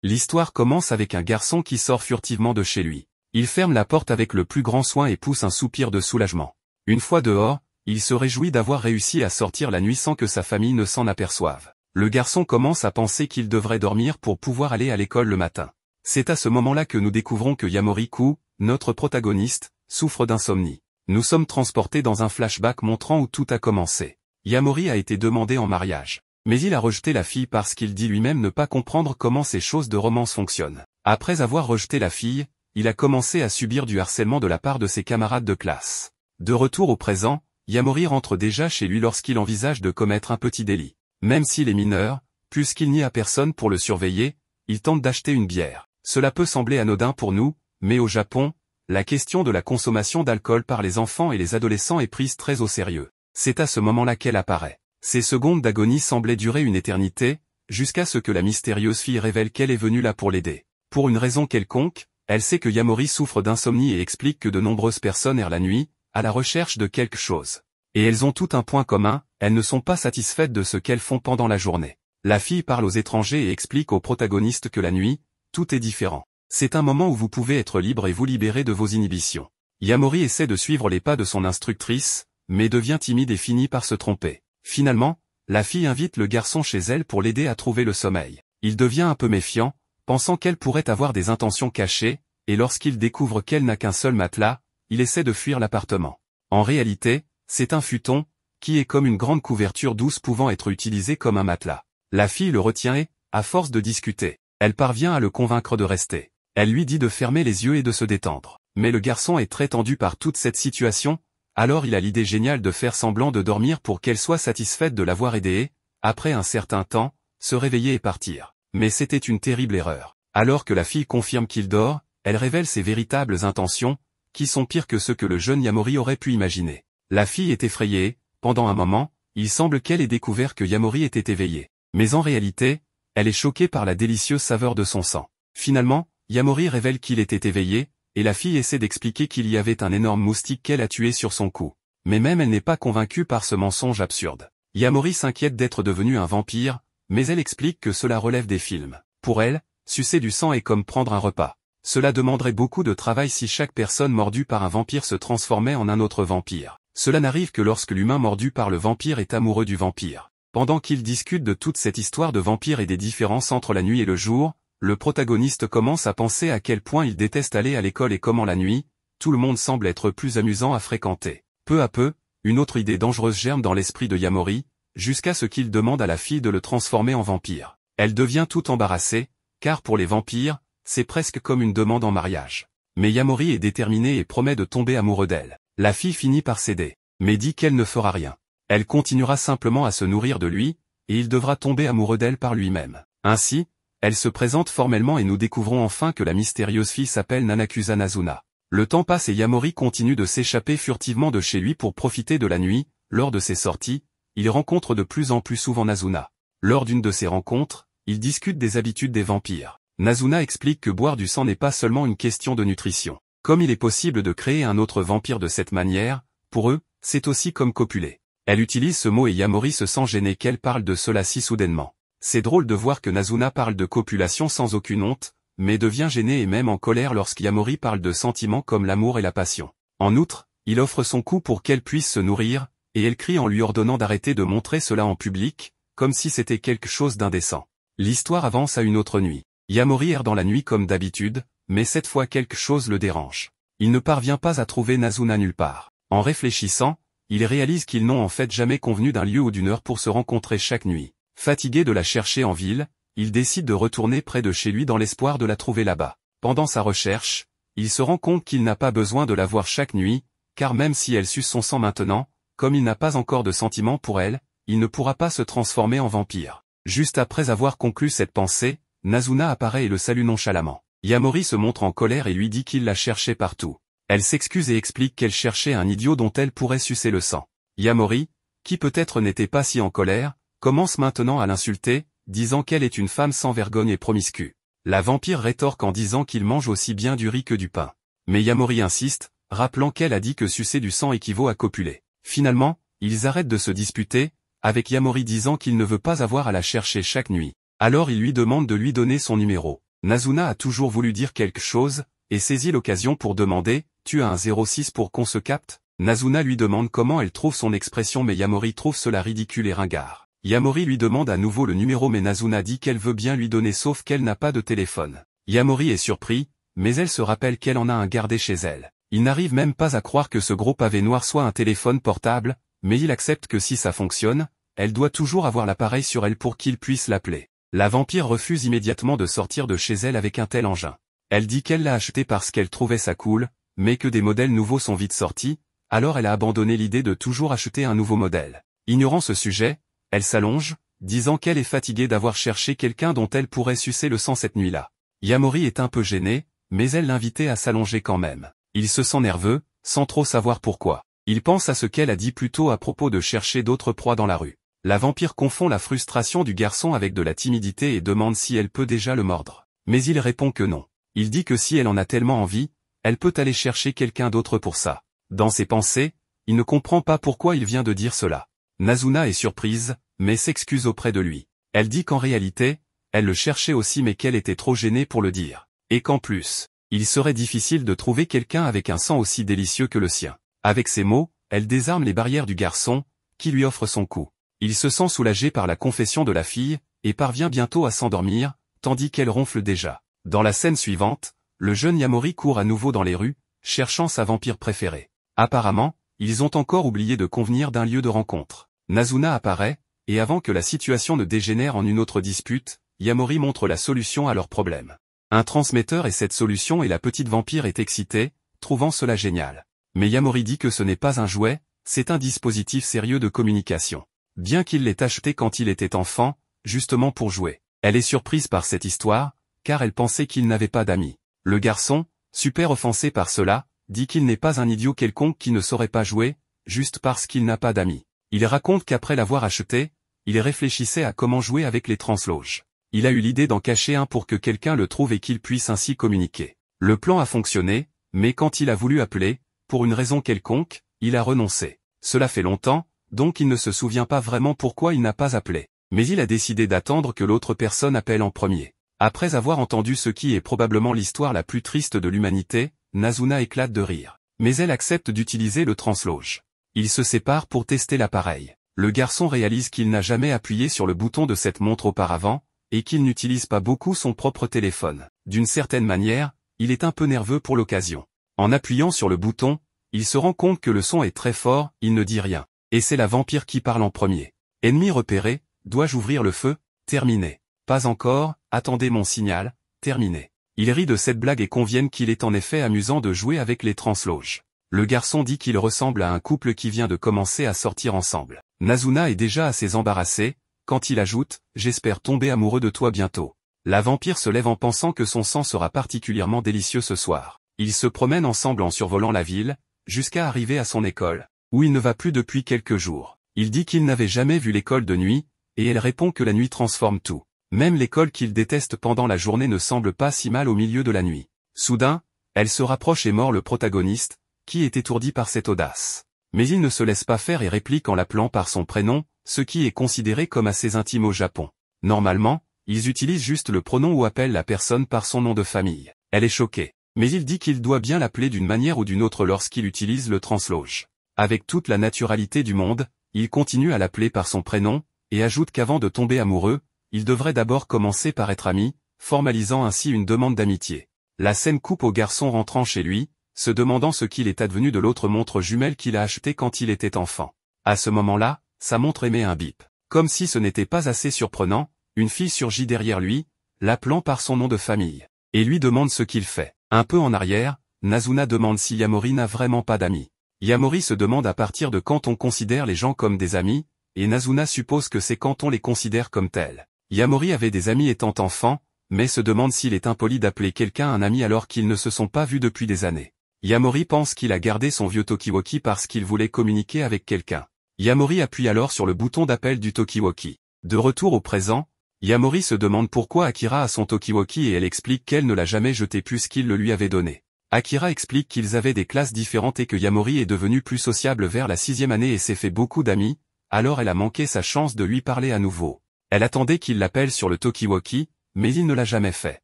L'histoire commence avec un garçon qui sort furtivement de chez lui. Il ferme la porte avec le plus grand soin et pousse un soupir de soulagement. Une fois dehors, il se réjouit d'avoir réussi à sortir la nuit sans que sa famille ne s'en aperçoive. Le garçon commence à penser qu'il devrait dormir pour pouvoir aller à l'école le matin. C'est à ce moment-là que nous découvrons que Yamori-ku, notre protagoniste, souffre d'insomnie. Nous sommes transportés dans un flashback montrant où tout a commencé. Yamori a été demandé en mariage. Mais il a rejeté la fille parce qu'il dit lui-même ne pas comprendre comment ces choses de romance fonctionnent. Après avoir rejeté la fille, il a commencé à subir du harcèlement de la part de ses camarades de classe. De retour au présent, Yamori rentre déjà chez lui lorsqu'il envisage de commettre un petit délit. Même s'il est mineur, puisqu'il n'y a personne pour le surveiller, il tente d'acheter une bière. Cela peut sembler anodin pour nous, mais au Japon, la question de la consommation d'alcool par les enfants et les adolescents est prise très au sérieux. C'est à ce moment-là qu'elle apparaît. Ces secondes d'agonie semblaient durer une éternité, jusqu'à ce que la mystérieuse fille révèle qu'elle est venue là pour l'aider. Pour une raison quelconque, elle sait que Yamori souffre d'insomnie et explique que de nombreuses personnes errent la nuit, à la recherche de quelque chose. Et elles ont tout un point commun, elles ne sont pas satisfaites de ce qu'elles font pendant la journée. La fille parle aux étrangers et explique aux protagonistes que la nuit, tout est différent. C'est un moment où vous pouvez être libre et vous libérer de vos inhibitions. Yamori essaie de suivre les pas de son instructrice, mais devient timide et finit par se tromper. Finalement, la fille invite le garçon chez elle pour l'aider à trouver le sommeil. Il devient un peu méfiant, pensant qu'elle pourrait avoir des intentions cachées, et lorsqu'il découvre qu'elle n'a qu'un seul matelas, il essaie de fuir l'appartement. En réalité, c'est un futon, qui est comme une grande couverture douce pouvant être utilisée comme un matelas. La fille le retient et, à force de discuter, elle parvient à le convaincre de rester. Elle lui dit de fermer les yeux et de se détendre. Mais le garçon est très tendu par toute cette situation, alors il a l'idée géniale de faire semblant de dormir pour qu'elle soit satisfaite de l'avoir aidé et, après un certain temps, se réveiller et partir. Mais c'était une terrible erreur. Alors que la fille confirme qu'il dort, elle révèle ses véritables intentions, qui sont pires que ce que le jeune Yamori aurait pu imaginer. La fille est effrayée et, pendant un moment, il semble qu'elle ait découvert que Yamori était éveillé. Mais en réalité, elle est choquée par la délicieuse saveur de son sang. Finalement, Yamori révèle qu'il était éveillé, et la fille essaie d'expliquer qu'il y avait un énorme moustique qu'elle a tué sur son cou. Mais même elle n'est pas convaincue par ce mensonge absurde. Yamori s'inquiète d'être devenu un vampire, mais elle explique que cela relève des films. Pour elle, sucer du sang est comme prendre un repas. Cela demanderait beaucoup de travail si chaque personne mordue par un vampire se transformait en un autre vampire. Cela n'arrive que lorsque l'humain mordu par le vampire est amoureux du vampire. Pendant qu'ils discutent de toute cette histoire de vampire et des différences entre la nuit et le jour, le protagoniste commence à penser à quel point il déteste aller à l'école et comment la nuit, tout le monde semble être plus amusant à fréquenter. Peu à peu, une autre idée dangereuse germe dans l'esprit de Yamori, jusqu'à ce qu'il demande à la fille de le transformer en vampire. Elle devient tout embarrassée, car pour les vampires, c'est presque comme une demande en mariage. Mais Yamori est déterminé et promet de tomber amoureux d'elle. La fille finit par céder, mais dit qu'elle ne fera rien. Elle continuera simplement à se nourrir de lui, et il devra tomber amoureux d'elle par lui-même. Ainsi, elle se présente formellement et nous découvrons enfin que la mystérieuse fille s'appelle Nanakusa Nazuna. Le temps passe et Yamori continue de s'échapper furtivement de chez lui pour profiter de la nuit. Lors de ses sorties, il rencontre de plus en plus souvent Nazuna. Lors d'une de ces rencontres, ils discutent des habitudes des vampires. Nazuna explique que boire du sang n'est pas seulement une question de nutrition. Comme il est possible de créer un autre vampire de cette manière, pour eux, c'est aussi comme copuler. Elle utilise ce mot et Yamori se sent gêné qu'elle parle de cela si soudainement. C'est drôle de voir que Nazuna parle de copulation sans aucune honte, mais devient gêné et même en colère lorsqu'Yamori parle de sentiments comme l'amour et la passion. En outre, il offre son cou pour qu'elle puisse se nourrir, et elle crie en lui ordonnant d'arrêter de montrer cela en public, comme si c'était quelque chose d'indécent. L'histoire avance à une autre nuit. Yamori erre dans la nuit comme d'habitude, mais cette fois quelque chose le dérange. Il ne parvient pas à trouver Nazuna nulle part. En réfléchissant, il réalise qu'ils n'ont en fait jamais convenu d'un lieu ou d'une heure pour se rencontrer chaque nuit. Fatigué de la chercher en ville, il décide de retourner près de chez lui dans l'espoir de la trouver là-bas. Pendant sa recherche, il se rend compte qu'il n'a pas besoin de la voir chaque nuit, car même si elle suce son sang maintenant, comme il n'a pas encore de sentiments pour elle, il ne pourra pas se transformer en vampire. Juste après avoir conclu cette pensée, Nazuna apparaît et le salue nonchalamment. Yamori se montre en colère et lui dit qu'il la cherchait partout. Elle s'excuse et explique qu'elle cherchait un idiot dont elle pourrait sucer le sang. Yamori, qui peut-être n'était pas si en colère, commence maintenant à l'insulter, disant qu'elle est une femme sans vergogne et promiscue. La vampire rétorque en disant qu'il mange aussi bien du riz que du pain. Mais Yamori insiste, rappelant qu'elle a dit que sucer du sang équivaut à copuler. Finalement, ils arrêtent de se disputer, avec Yamori disant qu'il ne veut pas avoir à la chercher chaque nuit. Alors il lui demande de lui donner son numéro. Nazuna a toujours voulu dire quelque chose, et saisit l'occasion pour demander « Tu as un 06 pour qu'on se capte ?» Nazuna lui demande comment elle trouve son expression mais Yamori trouve cela ridicule et ringard. Yamori lui demande à nouveau le numéro mais Nazuna dit qu'elle veut bien lui donner sauf qu'elle n'a pas de téléphone. Yamori est surpris, mais elle se rappelle qu'elle en a un gardé chez elle. Il n'arrive même pas à croire que ce gros pavé noir soit un téléphone portable, mais il accepte que si ça fonctionne, elle doit toujours avoir l'appareil sur elle pour qu'il puisse l'appeler. La vampire refuse immédiatement de sortir de chez elle avec un tel engin. Elle dit qu'elle l'a acheté parce qu'elle trouvait ça cool, mais que des modèles nouveaux sont vite sortis, alors elle a abandonné l'idée de toujours acheter un nouveau modèle. Ignorant ce sujet, elle s'allonge, disant qu'elle est fatiguée d'avoir cherché quelqu'un dont elle pourrait sucer le sang cette nuit-là. Yamori est un peu gêné, mais elle l'invitait à s'allonger quand même. Il se sent nerveux, sans trop savoir pourquoi. Il pense à ce qu'elle a dit plus tôt à propos de chercher d'autres proies dans la rue. La vampire confond la frustration du garçon avec de la timidité et demande si elle peut déjà le mordre. Mais il répond que non. Il dit que si elle en a tellement envie, elle peut aller chercher quelqu'un d'autre pour ça. Dans ses pensées, il ne comprend pas pourquoi il vient de dire cela. Nazuna est surprise, mais s'excuse auprès de lui. Elle dit qu'en réalité, elle le cherchait aussi mais qu'elle était trop gênée pour le dire. Et qu'en plus, il serait difficile de trouver quelqu'un avec un sang aussi délicieux que le sien. Avec ces mots, elle désarme les barrières du garçon, qui lui offre son cou. Il se sent soulagé par la confession de la fille, et parvient bientôt à s'endormir, tandis qu'elle ronfle déjà. Dans la scène suivante, le jeune Yamori court à nouveau dans les rues, cherchant sa vampire préférée. Apparemment, ils ont encore oublié de convenir d'un lieu de rencontre. Nazuna apparaît, et avant que la situation ne dégénère en une autre dispute, Yamori montre la solution à leur problème. Un transmetteur et cette solution et la petite vampire est excitée, trouvant cela génial. Mais Yamori dit que ce n'est pas un jouet, c'est un dispositif sérieux de communication. Bien qu'il l'ait acheté quand il était enfant, justement pour jouer. Elle est surprise par cette histoire, car elle pensait qu'il n'avait pas d'amis. Le garçon, super offensé par cela, dit qu'il n'est pas un idiot quelconque qui ne saurait pas jouer, juste parce qu'il n'a pas d'amis. Il raconte qu'après l'avoir acheté, il réfléchissait à comment jouer avec les transloges. Il a eu l'idée d'en cacher un pour que quelqu'un le trouve et qu'il puisse ainsi communiquer. Le plan a fonctionné, mais quand il a voulu appeler, pour une raison quelconque, il a renoncé. Cela fait longtemps, donc il ne se souvient pas vraiment pourquoi il n'a pas appelé. Mais il a décidé d'attendre que l'autre personne appelle en premier. Après avoir entendu ce qui est probablement l'histoire la plus triste de l'humanité, Nazuna éclate de rire. Mais elle accepte d'utiliser le transloge. Ils se séparent pour tester l'appareil. Le garçon réalise qu'il n'a jamais appuyé sur le bouton de cette montre auparavant, et qu'il n'utilise pas beaucoup son propre téléphone. D'une certaine manière, il est un peu nerveux pour l'occasion. En appuyant sur le bouton, il se rend compte que le son est très fort, il ne dit rien. Et c'est la vampire qui parle en premier. Ennemi repéré, dois-je ouvrir le feu? Terminé. Pas encore, attendez mon signal, terminé. Il rit de cette blague et conviennent qu'il est en effet amusant de jouer avec les transloges. Le garçon dit qu'il ressemble à un couple qui vient de commencer à sortir ensemble. Nazuna est déjà assez embarrassée, quand il ajoute « J'espère tomber amoureux de toi bientôt ». La vampire se lève en pensant que son sang sera particulièrement délicieux ce soir. Ils se promènent ensemble en survolant la ville, jusqu'à arriver à son école, où il ne va plus depuis quelques jours. Il dit qu'il n'avait jamais vu l'école de nuit, et elle répond que la nuit transforme tout. Même l'école qu'il déteste pendant la journée ne semble pas si mal au milieu de la nuit. Soudain, elle se rapproche et mord le protagoniste, qui est étourdi par cette audace. Mais il ne se laisse pas faire et réplique en l'appelant par son prénom, ce qui est considéré comme assez intime au Japon. Normalement, ils utilisent juste le pronom ou appellent la personne par son nom de famille. Elle est choquée. Mais il dit qu'il doit bien l'appeler d'une manière ou d'une autre lorsqu'il utilise le transloge. Avec toute la naturalité du monde, il continue à l'appeler par son prénom, et ajoute qu'avant de tomber amoureux, il devrait d'abord commencer par être ami, formalisant ainsi une demande d'amitié. La scène coupe au garçon rentrant chez lui, se demandant ce qu'il est advenu de l'autre montre jumelle qu'il a achetée quand il était enfant. À ce moment-là, sa montre émet un bip. Comme si ce n'était pas assez surprenant, une fille surgit derrière lui, l'appelant par son nom de famille, et lui demande ce qu'il fait. Un peu en arrière, Nazuna demande si Yamori n'a vraiment pas d'amis. Yamori se demande à partir de quand on considère les gens comme des amis, et Nazuna suppose que c'est quand on les considère comme tels. Yamori avait des amis étant enfant, mais se demande s'il est impoli d'appeler quelqu'un un ami alors qu'ils ne se sont pas vus depuis des années. Yamori pense qu'il a gardé son vieux Tokiwoki parce qu'il voulait communiquer avec quelqu'un. Yamori appuie alors sur le bouton d'appel du Tokiwoki. De retour au présent, Yamori se demande pourquoi Akira a son Tokiwoki et elle explique qu'elle ne l'a jamais jeté puisqu'il le lui avait donné. Akira explique qu'ils avaient des classes différentes et que Yamori est devenu plus sociable vers la 6e année et s'est fait beaucoup d'amis, alors elle a manqué sa chance de lui parler à nouveau. Elle attendait qu'il l'appelle sur le Tokiwoki, mais il ne l'a jamais fait.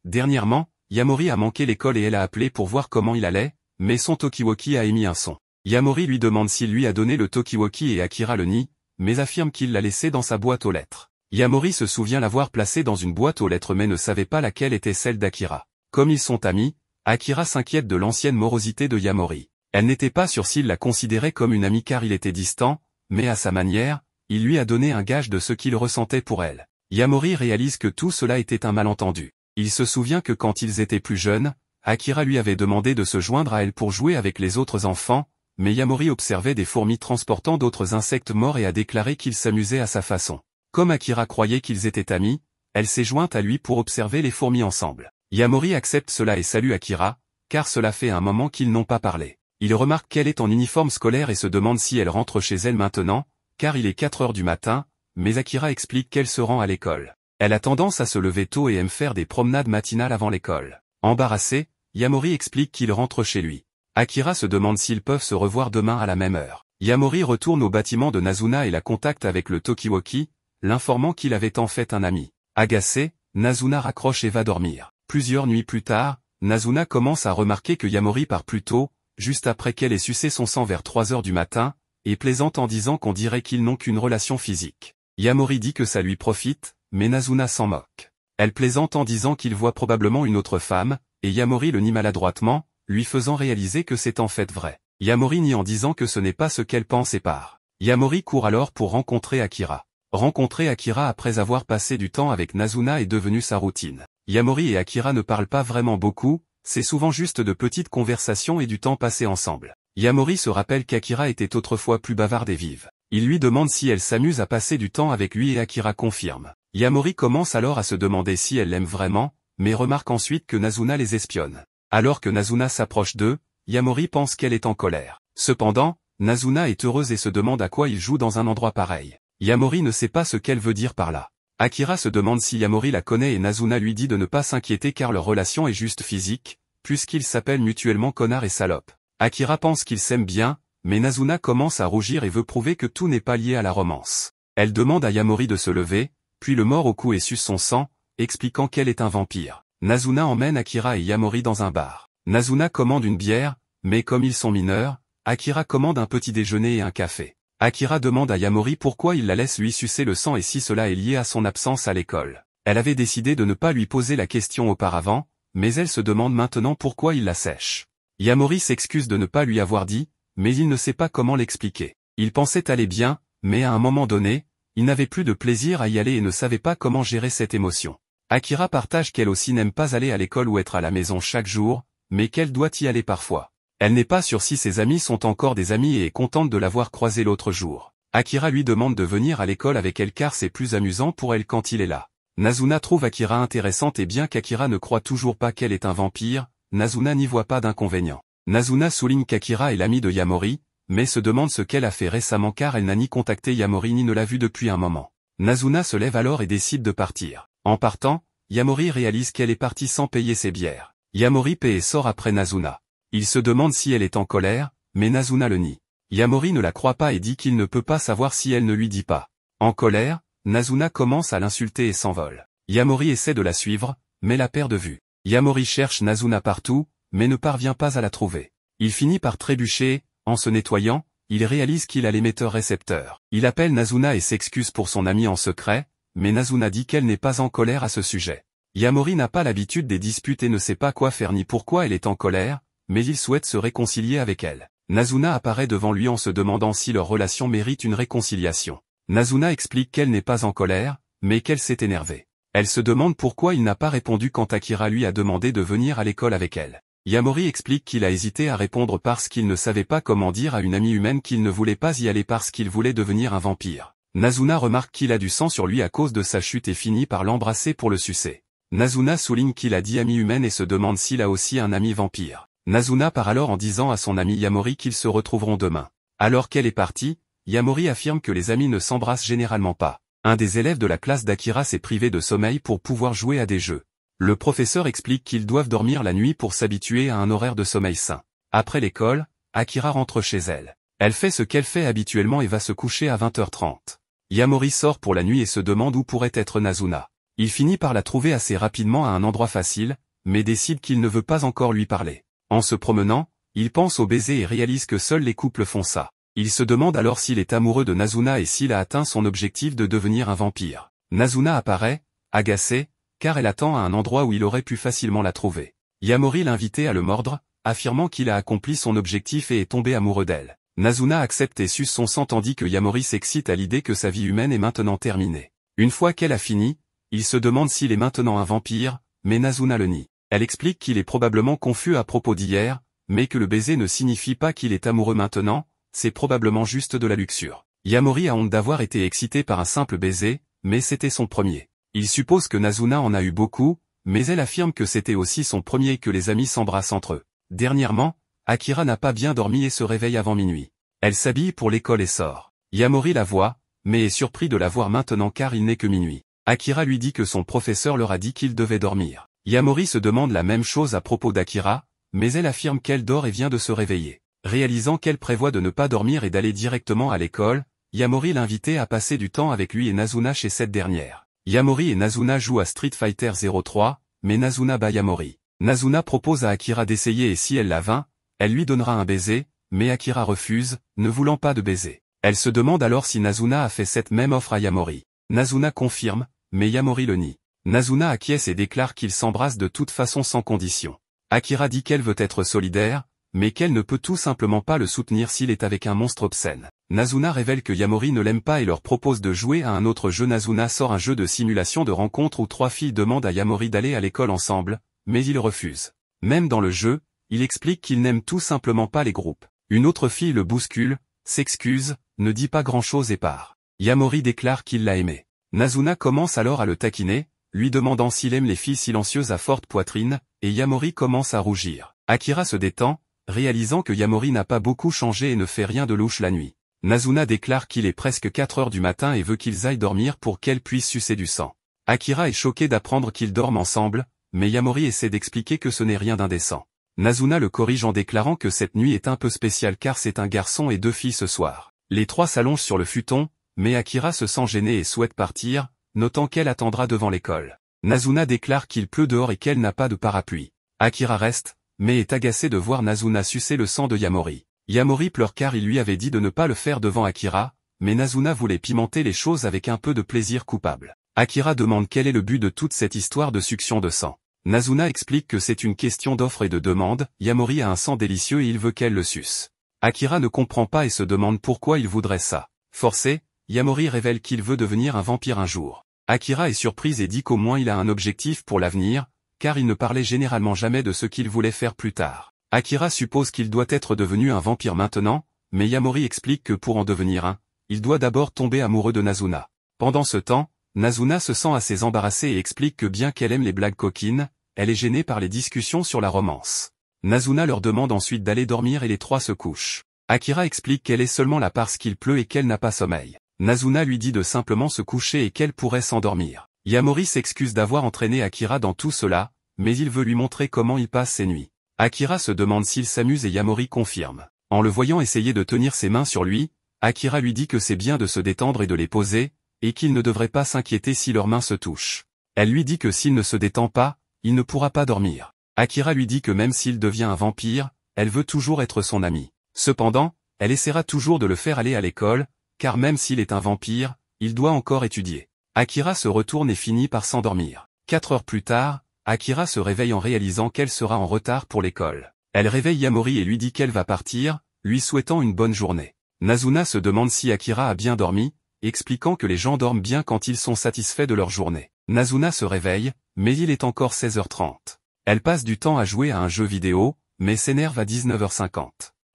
Dernièrement, Yamori a manqué l'école et elle a appelé pour voir comment il allait, mais son Talkie-Walkie a émis un son. Yamori lui demande s'il lui a donné le Talkie-Walkie et Akira le nie, mais affirme qu'il l'a laissé dans sa boîte aux lettres. Yamori se souvient l'avoir placé dans une boîte aux lettres mais ne savait pas laquelle était celle d'Akira. Comme ils sont amis, Akira s'inquiète de l'ancienne morosité de Yamori. Elle n'était pas sûre s'il la considérait comme une amie car il était distant, mais à sa manière, il lui a donné un gage de ce qu'il ressentait pour elle. Yamori réalise que tout cela était un malentendu. Il se souvient que quand ils étaient plus jeunes, Akira lui avait demandé de se joindre à elle pour jouer avec les autres enfants, mais Yamori observait des fourmis transportant d'autres insectes morts et a déclaré qu'il s'amusait à sa façon. Comme Akira croyait qu'ils étaient amis, elle s'est jointe à lui pour observer les fourmis ensemble. Yamori accepte cela et salue Akira, car cela fait un moment qu'ils n'ont pas parlé. Il remarque qu'elle est en uniforme scolaire et se demande si elle rentre chez elle maintenant, car il est 4 heures du matin, mais Akira explique qu'elle se rend à l'école. Elle a tendance à se lever tôt et aime faire des promenades matinales avant l'école. Embarrassé, Yamori explique qu'il rentre chez lui. Akira se demande s'ils peuvent se revoir demain à la même heure. Yamori retourne au bâtiment de Nazuna et la contacte avec le Talkie-Walkie, l'informant qu'il avait en fait un ami. Agacé, Nazuna raccroche et va dormir. Plusieurs nuits plus tard, Nazuna commence à remarquer que Yamori part plus tôt, juste après qu'elle ait sucé son sang vers 3 heures du matin, et plaisante en disant qu'on dirait qu'ils n'ont qu'une relation physique. Yamori dit que ça lui profite, mais Nazuna s'en moque. Elle plaisante en disant qu'il voit probablement une autre femme, et Yamori le nie maladroitement, lui faisant réaliser que c'est en fait vrai. Yamori nie en disant que ce n'est pas ce qu'elle pense et part. Yamori court alors pour rencontrer Akira. Rencontrer Akira après avoir passé du temps avec Nazuna est devenu sa routine. Yamori et Akira ne parlent pas vraiment beaucoup, c'est souvent juste de petites conversations et du temps passé ensemble. Yamori se rappelle qu'Akira était autrefois plus bavarde et vive. Il lui demande si elle s'amuse à passer du temps avec lui et Akira confirme. Yamori commence alors à se demander si elle l'aime vraiment, mais remarque ensuite que Nazuna les espionne. Alors que Nazuna s'approche d'eux, Yamori pense qu'elle est en colère. Cependant, Nazuna est heureuse et se demande à quoi il joue dans un endroit pareil. Yamori ne sait pas ce qu'elle veut dire par là. Akira se demande si Yamori la connaît et Nazuna lui dit de ne pas s'inquiéter car leur relation est juste physique, puisqu'ils s'appellent mutuellement connard et salope. Akira pense qu'ils s'aiment bien, mais Nazuna commence à rougir et veut prouver que tout n'est pas lié à la romance. Elle demande à Yamori de se lever, puis le mord au cou et suce son sang, expliquant qu'elle est un vampire. Nazuna emmène Akira et Yamori dans un bar. Nazuna commande une bière, mais comme ils sont mineurs, Akira commande un petit déjeuner et un café. Akira demande à Yamori pourquoi il la laisse lui sucer le sang et si cela est lié à son absence à l'école. Elle avait décidé de ne pas lui poser la question auparavant, mais elle se demande maintenant pourquoi il la sèche. Yamori s'excuse de ne pas lui avoir dit, mais il ne sait pas comment l'expliquer. Il pensait aller bien, mais à un moment donné, il n'avait plus de plaisir à y aller et ne savait pas comment gérer cette émotion. Akira partage qu'elle aussi n'aime pas aller à l'école ou être à la maison chaque jour, mais qu'elle doit y aller parfois. Elle n'est pas sûre si ses amis sont encore des amis et est contente de l'avoir croisé l'autre jour. Akira lui demande de venir à l'école avec elle car c'est plus amusant pour elle quand il est là. Nazuna trouve Akira intéressante et bien qu'Akira ne croit toujours pas qu'elle est un vampire, Nazuna n'y voit pas d'inconvénient. Nazuna souligne qu'Akira est l'ami de Yamori, mais se demande ce qu'elle a fait récemment car elle n'a ni contacté Yamori ni ne l'a vu depuis un moment. Nazuna se lève alors et décide de partir. En partant, Yamori réalise qu'elle est partie sans payer ses bières. Yamori paie et sort après Nazuna. Il se demande si elle est en colère, mais Nazuna le nie. Yamori ne la croit pas et dit qu'il ne peut pas savoir si elle ne lui dit pas. En colère, Nazuna commence à l'insulter et s'envole. Yamori essaie de la suivre, mais la perd de vue. Yamori cherche Nazuna partout, mais ne parvient pas à la trouver. Il finit par trébucher, en se nettoyant, il réalise qu'il a l'émetteur-récepteur. Il appelle Nazuna et s'excuse pour son ami en secret, mais Nazuna dit qu'elle n'est pas en colère à ce sujet. Yamori n'a pas l'habitude des disputes et ne sait pas quoi faire ni pourquoi elle est en colère, mais il souhaite se réconcilier avec elle. Nazuna apparaît devant lui en se demandant si leur relation mérite une réconciliation. Nazuna explique qu'elle n'est pas en colère, mais qu'elle s'est énervée. Elle se demande pourquoi il n'a pas répondu quand Akira lui a demandé de venir à l'école avec elle. Yamori explique qu'il a hésité à répondre parce qu'il ne savait pas comment dire à une amie humaine qu'il ne voulait pas y aller parce qu'il voulait devenir un vampire. Nazuna remarque qu'il a du sang sur lui à cause de sa chute et finit par l'embrasser pour le sucer. Nazuna souligne qu'il a dit amie humaine et se demande s'il a aussi un ami vampire. Nazuna part alors en disant à son ami Yamori qu'ils se retrouveront demain. Alors qu'elle est partie, Yamori affirme que les amis ne s'embrassent généralement pas. Un des élèves de la classe d'Akira s'est privé de sommeil pour pouvoir jouer à des jeux. Le professeur explique qu'ils doivent dormir la nuit pour s'habituer à un horaire de sommeil sain. Après l'école, Akira rentre chez elle. Elle fait ce qu'elle fait habituellement et va se coucher à 20h30. Yamori sort pour la nuit et se demande où pourrait être Nazuna. Il finit par la trouver assez rapidement à un endroit facile, mais décide qu'il ne veut pas encore lui parler. En se promenant, il pense au baiser et réalise que seuls les couples font ça. Il se demande alors s'il est amoureux de Nazuna et s'il a atteint son objectif de devenir un vampire. Nazuna apparaît, agacée, car elle attend à un endroit où il aurait pu facilement la trouver. Yamori l'invitait à le mordre, affirmant qu'il a accompli son objectif et est tombé amoureux d'elle. Nazuna accepte et suce son sang tandis que Yamori s'excite à l'idée que sa vie humaine est maintenant terminée. Une fois qu'elle a fini, il se demande s'il est maintenant un vampire, mais Nazuna le nie. Elle explique qu'il est probablement confus à propos d'hier, mais que le baiser ne signifie pas qu'il est amoureux maintenant, c'est probablement juste de la luxure. Yamori a honte d'avoir été excité par un simple baiser, mais c'était son premier. Il suppose que Nazuna en a eu beaucoup, mais elle affirme que c'était aussi son premier et que les amis s'embrassent entre eux. Dernièrement, Akira n'a pas bien dormi et se réveille avant minuit. Elle s'habille pour l'école et sort. Yamori la voit, mais est surpris de la voir maintenant car il n'est que minuit. Akira lui dit que son professeur leur a dit qu'il devait dormir. Yamori se demande la même chose à propos d'Akira, mais elle affirme qu'elle dort et vient de se réveiller. Réalisant qu'elle prévoit de ne pas dormir et d'aller directement à l'école, Yamori l'invitait à passer du temps avec lui et Nazuna chez cette dernière. Yamori et Nazuna jouent à Street Fighter 03, mais Nazuna bat Yamori. Nazuna propose à Akira d'essayer et si elle la vainc, elle lui donnera un baiser, mais Akira refuse, ne voulant pas de baiser. Elle se demande alors si Nazuna a fait cette même offre à Yamori. Nazuna confirme, mais Yamori le nie. Nazuna acquiesce et déclare qu'ils s'embrassent de toute façon sans condition. Akira dit qu'elle veut être solidaire, mais qu'elle ne peut tout simplement pas le soutenir s'il est avec un monstre obscène. Nazuna révèle que Yamori ne l'aime pas et leur propose de jouer à un autre jeu. Nazuna sort un jeu de simulation de rencontre où 3 filles demandent à Yamori d'aller à l'école ensemble, mais il refuse. Même dans le jeu, il explique qu'il n'aime tout simplement pas les groupes. Une autre fille le bouscule, s'excuse, ne dit pas grand-chose et part. Yamori déclare qu'il l'a aimé. Nazuna commence alors à le taquiner, lui demandant s'il aime les filles silencieuses à forte poitrine, et Yamori commence à rougir. Akira se détend, réalisant que Yamori n'a pas beaucoup changé et ne fait rien de louche la nuit. Nazuna déclare qu'il est presque 4 heures du matin et veut qu'ils aillent dormir pour qu'elle puisse sucer du sang. Akira est choqué d'apprendre qu'ils dorment ensemble, mais Yamori essaie d'expliquer que ce n'est rien d'indécent. Nazuna le corrige en déclarant que cette nuit est un peu spéciale car c'est un garçon et 2 filles ce soir. Les 3 s'allongent sur le futon, mais Akira se sent gêné et souhaite partir, notant qu'elle attendra devant l'école. Nazuna déclare qu'il pleut dehors et qu'elle n'a pas de parapluie. Akira reste, mais est agacé de voir Nazuna sucer le sang de Yamori. Yamori pleure car il lui avait dit de ne pas le faire devant Akira, mais Nazuna voulait pimenter les choses avec un peu de plaisir coupable. Akira demande quel est le but de toute cette histoire de succion de sang. Nazuna explique que c'est une question d'offre et de demande, Yamori a un sang délicieux et il veut qu'elle le suce. Akira ne comprend pas et se demande pourquoi il voudrait ça. Forcé, Yamori révèle qu'il veut devenir un vampire un jour. Akira est surprise et dit qu'au moins il a un objectif pour l'avenir, car il ne parlait généralement jamais de ce qu'il voulait faire plus tard. Akira suppose qu'il doit être devenu un vampire maintenant, mais Yamori explique que pour en devenir un, il doit d'abord tomber amoureux de Nazuna. Pendant ce temps, Nazuna se sent assez embarrassée et explique que bien qu'elle aime les blagues coquines, elle est gênée par les discussions sur la romance. Nazuna leur demande ensuite d'aller dormir et les 3 se couchent. Akira explique qu'elle est seulement là parce qu'il pleut et qu'elle n'a pas sommeil. Nazuna lui dit de simplement se coucher et qu'elle pourrait s'endormir. Yamori s'excuse d'avoir entraîné Akira dans tout cela, mais il veut lui montrer comment il passe ses nuits. Akira se demande s'il s'amuse et Yamori confirme. En le voyant essayer de tenir ses mains sur lui, Akira lui dit que c'est bien de se détendre et de les poser, et qu'il ne devrait pas s'inquiéter si leurs mains se touchent. Elle lui dit que s'il ne se détend pas, il ne pourra pas dormir. Akira lui dit que même s'il devient un vampire, elle veut toujours être son amie. Cependant, elle essaiera toujours de le faire aller à l'école, car même s'il est un vampire, il doit encore étudier. Akira se retourne et finit par s'endormir. 4 heures plus tard, Akira se réveille en réalisant qu'elle sera en retard pour l'école. Elle réveille Yamori et lui dit qu'elle va partir, lui souhaitant une bonne journée. Nazuna se demande si Akira a bien dormi, expliquant que les gens dorment bien quand ils sont satisfaits de leur journée. Nazuna se réveille, mais il est encore 16h30. Elle passe du temps à jouer à un jeu vidéo, mais s'énerve à 19h50.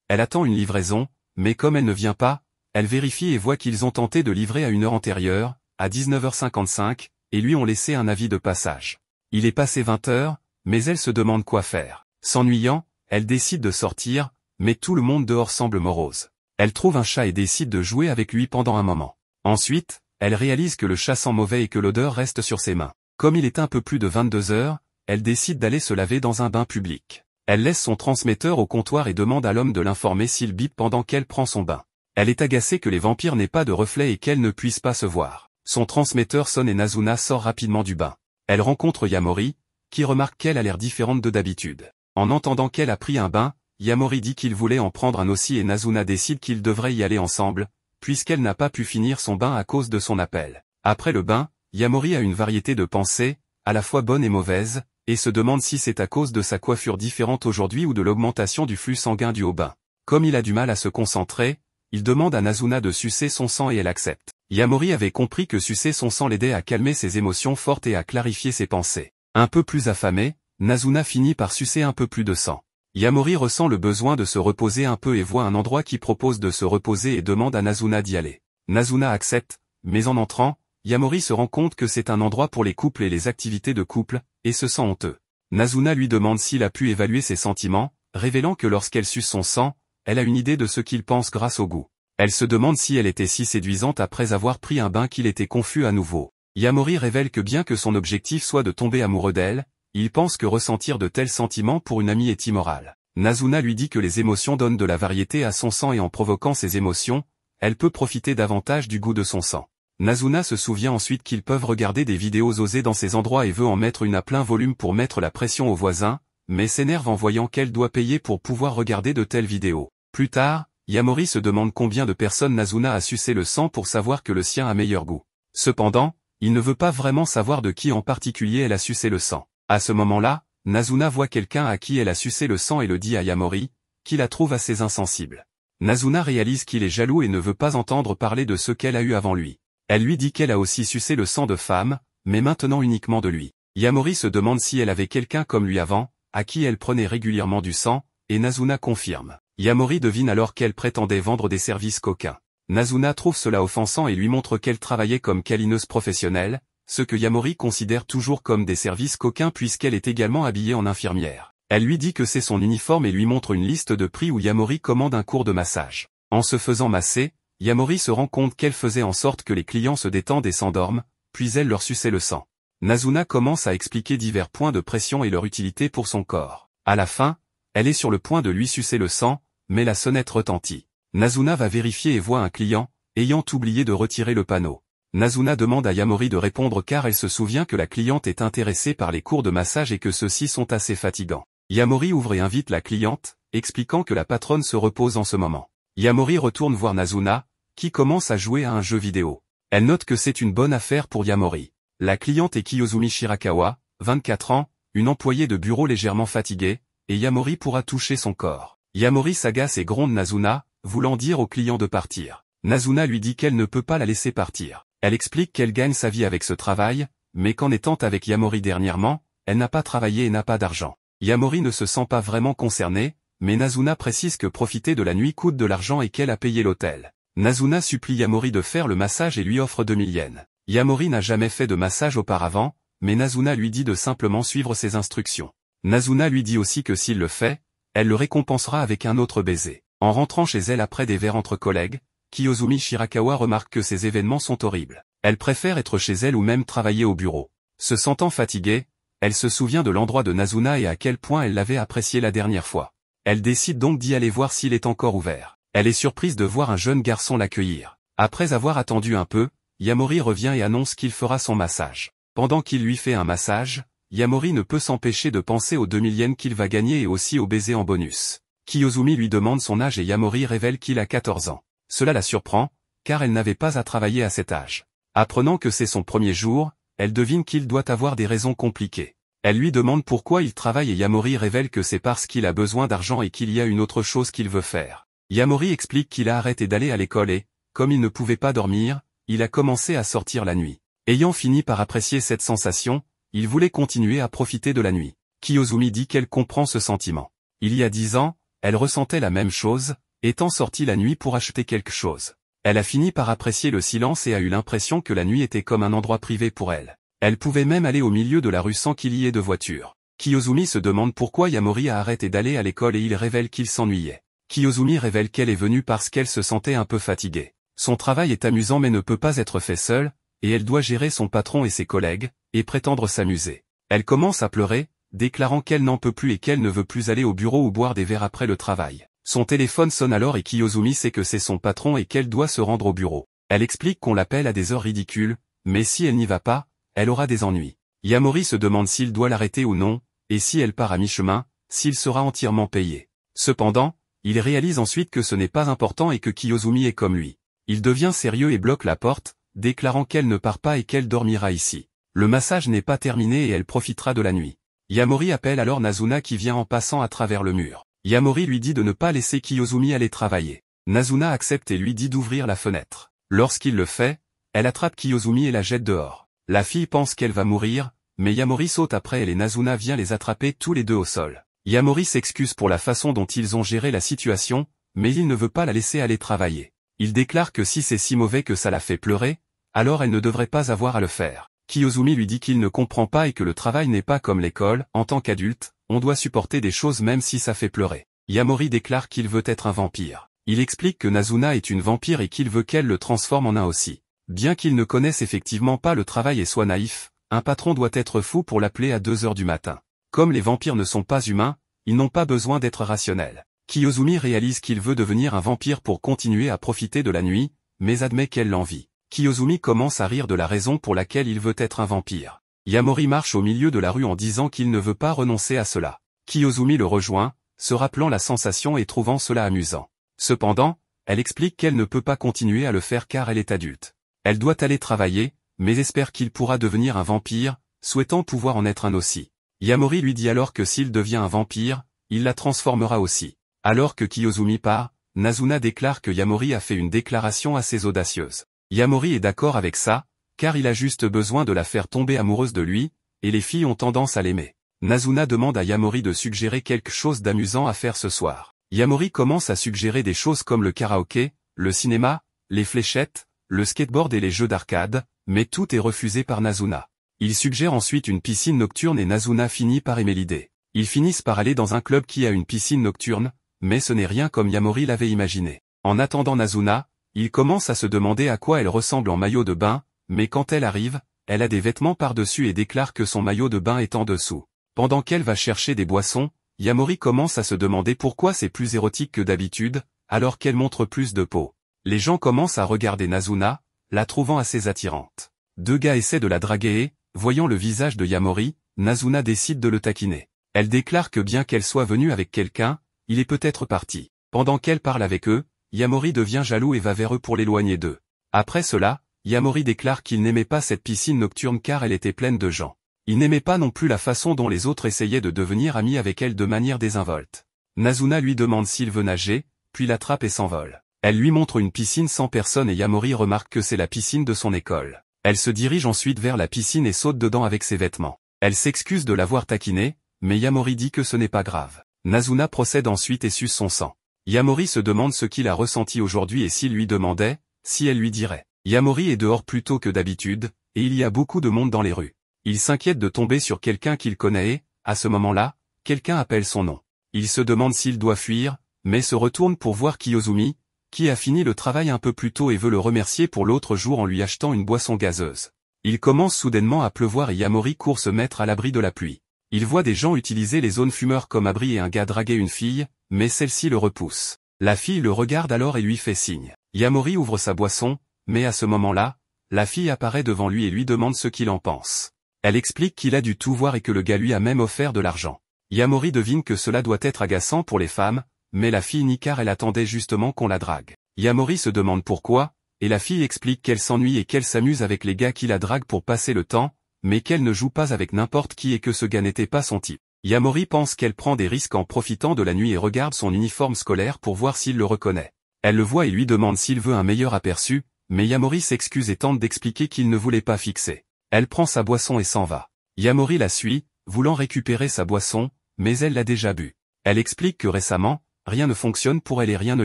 Elle attend une livraison, mais comme elle ne vient pas, elle vérifie et voit qu'ils ont tenté de livrer à une heure antérieure, à 19h55, et lui ont laissé un avis de passage. Il est passé 20h, mais elle se demande quoi faire. S'ennuyant, elle décide de sortir, mais tout le monde dehors semble morose. Elle trouve un chat et décide de jouer avec lui pendant un moment. Ensuite, elle réalise que le chat sent mauvais et que l'odeur reste sur ses mains. Comme il est un peu plus de 22h, elle décide d'aller se laver dans un bain public. Elle laisse son transmetteur au comptoir et demande à l'homme de l'informer s'il bip pendant qu'elle prend son bain. Elle est agacée que les vampires n'aient pas de reflet et qu'elle ne puisse pas se voir. Son transmetteur sonne et Nazuna sort rapidement du bain. Elle rencontre Yamori, qui remarque qu'elle a l'air différente de d'habitude. En entendant qu'elle a pris un bain, Yamori dit qu'il voulait en prendre un aussi et Nazuna décide qu'ils devraient y aller ensemble, puisqu'elle n'a pas pu finir son bain à cause de son appel. Après le bain, Yamori a une variété de pensées, à la fois bonnes et mauvaises, et se demande si c'est à cause de sa coiffure différente aujourd'hui ou de l'augmentation du flux sanguin dû au bain. Comme il a du mal à se concentrer, il demande à Nazuna de sucer son sang et elle accepte. Yamori avait compris que sucer son sang l'aidait à calmer ses émotions fortes et à clarifier ses pensées. Un peu plus affamé, Nazuna finit par sucer un peu plus de sang. Yamori ressent le besoin de se reposer un peu et voit un endroit qui propose de se reposer et demande à Nazuna d'y aller. Nazuna accepte, mais en entrant, Yamori se rend compte que c'est un endroit pour les couples et les activités de couple, et se sent honteux. Nazuna lui demande s'il a pu évaluer ses sentiments, révélant que lorsqu'elle suce son sang, elle a une idée de ce qu'il pense grâce au goût. Elle se demande si elle était si séduisante après avoir pris un bain qu'il était confus à nouveau. Yamori révèle que bien que son objectif soit de tomber amoureux d'elle, il pense que ressentir de tels sentiments pour une amie est immoral. Nazuna lui dit que les émotions donnent de la variété à son sang et en provoquant ces émotions, elle peut profiter davantage du goût de son sang. Nazuna se souvient ensuite qu'ils peuvent regarder des vidéos osées dans ces endroits et veut en mettre une à plein volume pour mettre la pression aux voisins, mais s'énerve en voyant qu'elle doit payer pour pouvoir regarder de telles vidéos. Plus tard, Yamori se demande combien de personnes Nazuna a sucé le sang pour savoir que le sien a meilleur goût. Cependant, il ne veut pas vraiment savoir de qui en particulier elle a sucé le sang. À ce moment-là, Nazuna voit quelqu'un à qui elle a sucé le sang et le dit à Yamori, qui la trouve assez insensible. Nazuna réalise qu'il est jaloux et ne veut pas entendre parler de ce qu'elle a eu avant lui. Elle lui dit qu'elle a aussi sucé le sang de femme, mais maintenant uniquement de lui. Yamori se demande si elle avait quelqu'un comme lui avant, à qui elle prenait régulièrement du sang, et Nazuna confirme. Yamori devine alors qu'elle prétendait vendre des services coquins. Nazuna trouve cela offensant et lui montre qu'elle travaillait comme câlineuse professionnelle, ce que Yamori considère toujours comme des services coquins puisqu'elle est également habillée en infirmière. Elle lui dit que c'est son uniforme et lui montre une liste de prix où Yamori commande un cours de massage. En se faisant masser, Yamori se rend compte qu'elle faisait en sorte que les clients se détendent et s'endorment, puis elle leur suçait le sang. Nazuna commence à expliquer divers points de pression et leur utilité pour son corps. À la fin, elle est sur le point de lui sucer le sang, mais la sonnette retentit. Nazuna va vérifier et voit un client, ayant oublié de retirer le panneau. Nazuna demande à Yamori de répondre car elle se souvient que la cliente est intéressée par les cours de massage et que ceux-ci sont assez fatigants. Yamori ouvre et invite la cliente, expliquant que la patronne se repose en ce moment. Yamori retourne voir Nazuna, qui commence à jouer à un jeu vidéo. Elle note que c'est une bonne affaire pour Yamori. La cliente est Kiyozumi Shirakawa, 24 ans, une employée de bureau légèrement fatiguée, et Yamori pourra toucher son corps. Yamori s'agace et gronde Nazuna, voulant dire au client de partir. Nazuna lui dit qu'elle ne peut pas la laisser partir. Elle explique qu'elle gagne sa vie avec ce travail, mais qu'en étant avec Yamori dernièrement, elle n'a pas travaillé et n'a pas d'argent. Yamori ne se sent pas vraiment concernée, mais Nazuna précise que profiter de la nuit coûte de l'argent et qu'elle a payé l'hôtel. Nazuna supplie Yamori de faire le massage et lui offre 2000 yens. Yamori n'a jamais fait de massage auparavant, mais Nazuna lui dit de simplement suivre ses instructions. Nazuna lui dit aussi que s'il le fait, elle le récompensera avec un autre baiser. En rentrant chez elle après des verres entre collègues, Kiyozumi Shirakawa remarque que ces événements sont horribles. Elle préfère être chez elle ou même travailler au bureau. Se sentant fatiguée, elle se souvient de l'endroit de Nazuna et à quel point elle l'avait apprécié la dernière fois. Elle décide donc d'y aller voir s'il est encore ouvert. Elle est surprise de voir un jeune garçon l'accueillir. Après avoir attendu un peu, Yamori revient et annonce qu'il fera son massage. Pendant qu'il lui fait un massage, Yamori ne peut s'empêcher de penser aux 2000 yens qu'il va gagner et aussi au baiser en bonus. Kiyozumi lui demande son âge et Yamori révèle qu'il a 14 ans. Cela la surprend, car elle n'avait pas à travailler à cet âge. Apprenant que c'est son premier jour, elle devine qu'il doit avoir des raisons compliquées. Elle lui demande pourquoi il travaille et Yamori révèle que c'est parce qu'il a besoin d'argent et qu'il y a une autre chose qu'il veut faire. Yamori explique qu'il a arrêté d'aller à l'école et, comme il ne pouvait pas dormir, il a commencé à sortir la nuit. Ayant fini par apprécier cette sensation, il voulait continuer à profiter de la nuit. Kiyozumi dit qu'elle comprend ce sentiment. Il y a 10 ans, elle ressentait la même chose, étant sortie la nuit pour acheter quelque chose. Elle a fini par apprécier le silence et a eu l'impression que la nuit était comme un endroit privé pour elle. Elle pouvait même aller au milieu de la rue sans qu'il y ait de voiture. Kiyozumi se demande pourquoi Yamori a arrêté d'aller à l'école et il révèle qu'il s'ennuyait. Kiyozumi révèle qu'elle est venue parce qu'elle se sentait un peu fatiguée. Son travail est amusant mais ne peut pas être fait seule, et elle doit gérer son patron et ses collègues, et prétendre s'amuser. Elle commence à pleurer, déclarant qu'elle n'en peut plus et qu'elle ne veut plus aller au bureau ou boire des verres après le travail. Son téléphone sonne alors et Kiyozumi sait que c'est son patron et qu'elle doit se rendre au bureau. Elle explique qu'on l'appelle à des heures ridicules, mais si elle n'y va pas, elle aura des ennuis. Yamori se demande s'il doit l'arrêter ou non, et si elle part à mi-chemin, s'il sera entièrement payé. Cependant, il réalise ensuite que ce n'est pas important et que Kiyozumi est comme lui. Il devient sérieux et bloque la porte, déclarant qu'elle ne part pas et qu'elle dormira ici. Le massage n'est pas terminé et elle profitera de la nuit. Yamori appelle alors Nazuna qui vient en passant à travers le mur. Yamori lui dit de ne pas laisser Kiyozumi aller travailler. Nazuna accepte et lui dit d'ouvrir la fenêtre. Lorsqu'il le fait, elle attrape Kiyozumi et la jette dehors. La fille pense qu'elle va mourir, mais Yamori saute après elle et Nazuna vient les attraper tous les deux au sol. Yamori s'excuse pour la façon dont ils ont géré la situation, mais il ne veut pas la laisser aller travailler. Il déclare que si c'est si mauvais que ça la fait pleurer, alors elle ne devrait pas avoir à le faire. Kiyozumi lui dit qu'il ne comprend pas et que le travail n'est pas comme l'école, en tant qu'adulte, on doit supporter des choses même si ça fait pleurer. Yamori déclare qu'il veut être un vampire. Il explique que Nazuna est une vampire et qu'il veut qu'elle le transforme en un aussi. Bien qu'il ne connaisse effectivement pas le travail et soit naïf, un patron doit être fou pour l'appeler à 2 heures du matin. Comme les vampires ne sont pas humains, ils n'ont pas besoin d'être rationnels. Kiyozumi réalise qu'il veut devenir un vampire pour continuer à profiter de la nuit, mais admet qu'elle l'envie. Kiyozumi commence à rire de la raison pour laquelle il veut être un vampire. Yamori marche au milieu de la rue en disant qu'il ne veut pas renoncer à cela. Kiyozumi le rejoint, se rappelant la sensation et trouvant cela amusant. Cependant, elle explique qu'elle ne peut pas continuer à le faire car elle est adulte. Elle doit aller travailler, mais espère qu'il pourra devenir un vampire, souhaitant pouvoir en être un aussi. Yamori lui dit alors que s'il devient un vampire, il la transformera aussi. Alors que Kiyozumi part, Nazuna déclare que Yamori a fait une déclaration assez audacieuse. Yamori est d'accord avec ça, car il a juste besoin de la faire tomber amoureuse de lui, et les filles ont tendance à l'aimer. Nazuna demande à Yamori de suggérer quelque chose d'amusant à faire ce soir. Yamori commence à suggérer des choses comme le karaoké, le cinéma, les fléchettes, le skateboard et les jeux d'arcade, mais tout est refusé par Nazuna. Il suggère ensuite une piscine nocturne et Nazuna finit par aimer l'idée. Ils finissent par aller dans un club qui a une piscine nocturne, mais ce n'est rien comme Yamori l'avait imaginé. En attendant Nazuna, il commence à se demander à quoi elle ressemble en maillot de bain, mais quand elle arrive, elle a des vêtements par-dessus et déclare que son maillot de bain est en dessous. Pendant qu'elle va chercher des boissons, Yamori commence à se demander pourquoi c'est plus érotique que d'habitude, alors qu'elle montre plus de peau. Les gens commencent à regarder Nazuna, la trouvant assez attirante. 2 gars essaient de la draguer et, voyant le visage de Yamori, Nazuna décide de le taquiner. Elle déclare que bien qu'elle soit venue avec quelqu'un, il est peut-être parti. Pendant qu'elle parle avec eux, Yamori devient jaloux et va vers eux pour l'éloigner d'eux. Après cela, Yamori déclare qu'il n'aimait pas cette piscine nocturne car elle était pleine de gens. Il n'aimait pas non plus la façon dont les autres essayaient de devenir amis avec elle de manière désinvolte. Nazuna lui demande s'il veut nager, puis l'attrape et s'envole. Elle lui montre une piscine sans personne et Yamori remarque que c'est la piscine de son école. Elle se dirige ensuite vers la piscine et saute dedans avec ses vêtements. Elle s'excuse de l'avoir taquinée, mais Yamori dit que ce n'est pas grave. Nazuna procède ensuite et suce son sang. Yamori se demande ce qu'il a ressenti aujourd'hui et s'il lui demandait, si elle lui dirait. Yamori est dehors plus tôt que d'habitude, et il y a beaucoup de monde dans les rues. Il s'inquiète de tomber sur quelqu'un qu'il connaît et, à ce moment-là, quelqu'un appelle son nom. Il se demande s'il doit fuir, mais se retourne pour voir Kiyozumi, qui a fini le travail un peu plus tôt et veut le remercier pour l'autre jour en lui achetant une boisson gazeuse. Il commence soudainement à pleuvoir et Yamori court se mettre à l'abri de la pluie. Il voit des gens utiliser les zones fumeurs comme abri et un gars draguer une fille, mais celle-ci le repousse. La fille le regarde alors et lui fait signe. Yamori ouvre sa boisson, mais à ce moment-là, la fille apparaît devant lui et lui demande ce qu'il en pense. Elle explique qu'il a dû tout voir et que le gars lui a même offert de l'argent. Yamori devine que cela doit être agaçant pour les femmes, mais la fille nie car elle attendait justement qu'on la drague. Yamori se demande pourquoi, et la fille explique qu'elle s'ennuie et qu'elle s'amuse avec les gars qui la draguent pour passer le temps, mais qu'elle ne joue pas avec n'importe qui et que ce gars n'était pas son type. Yamori pense qu'elle prend des risques en profitant de la nuit et regarde son uniforme scolaire pour voir s'il le reconnaît. Elle le voit et lui demande s'il veut un meilleur aperçu, mais Yamori s'excuse et tente d'expliquer qu'il ne voulait pas fixer. Elle prend sa boisson et s'en va. Yamori la suit, voulant récupérer sa boisson, mais elle l'a déjà bu. Elle explique que récemment, rien ne fonctionne pour elle et rien ne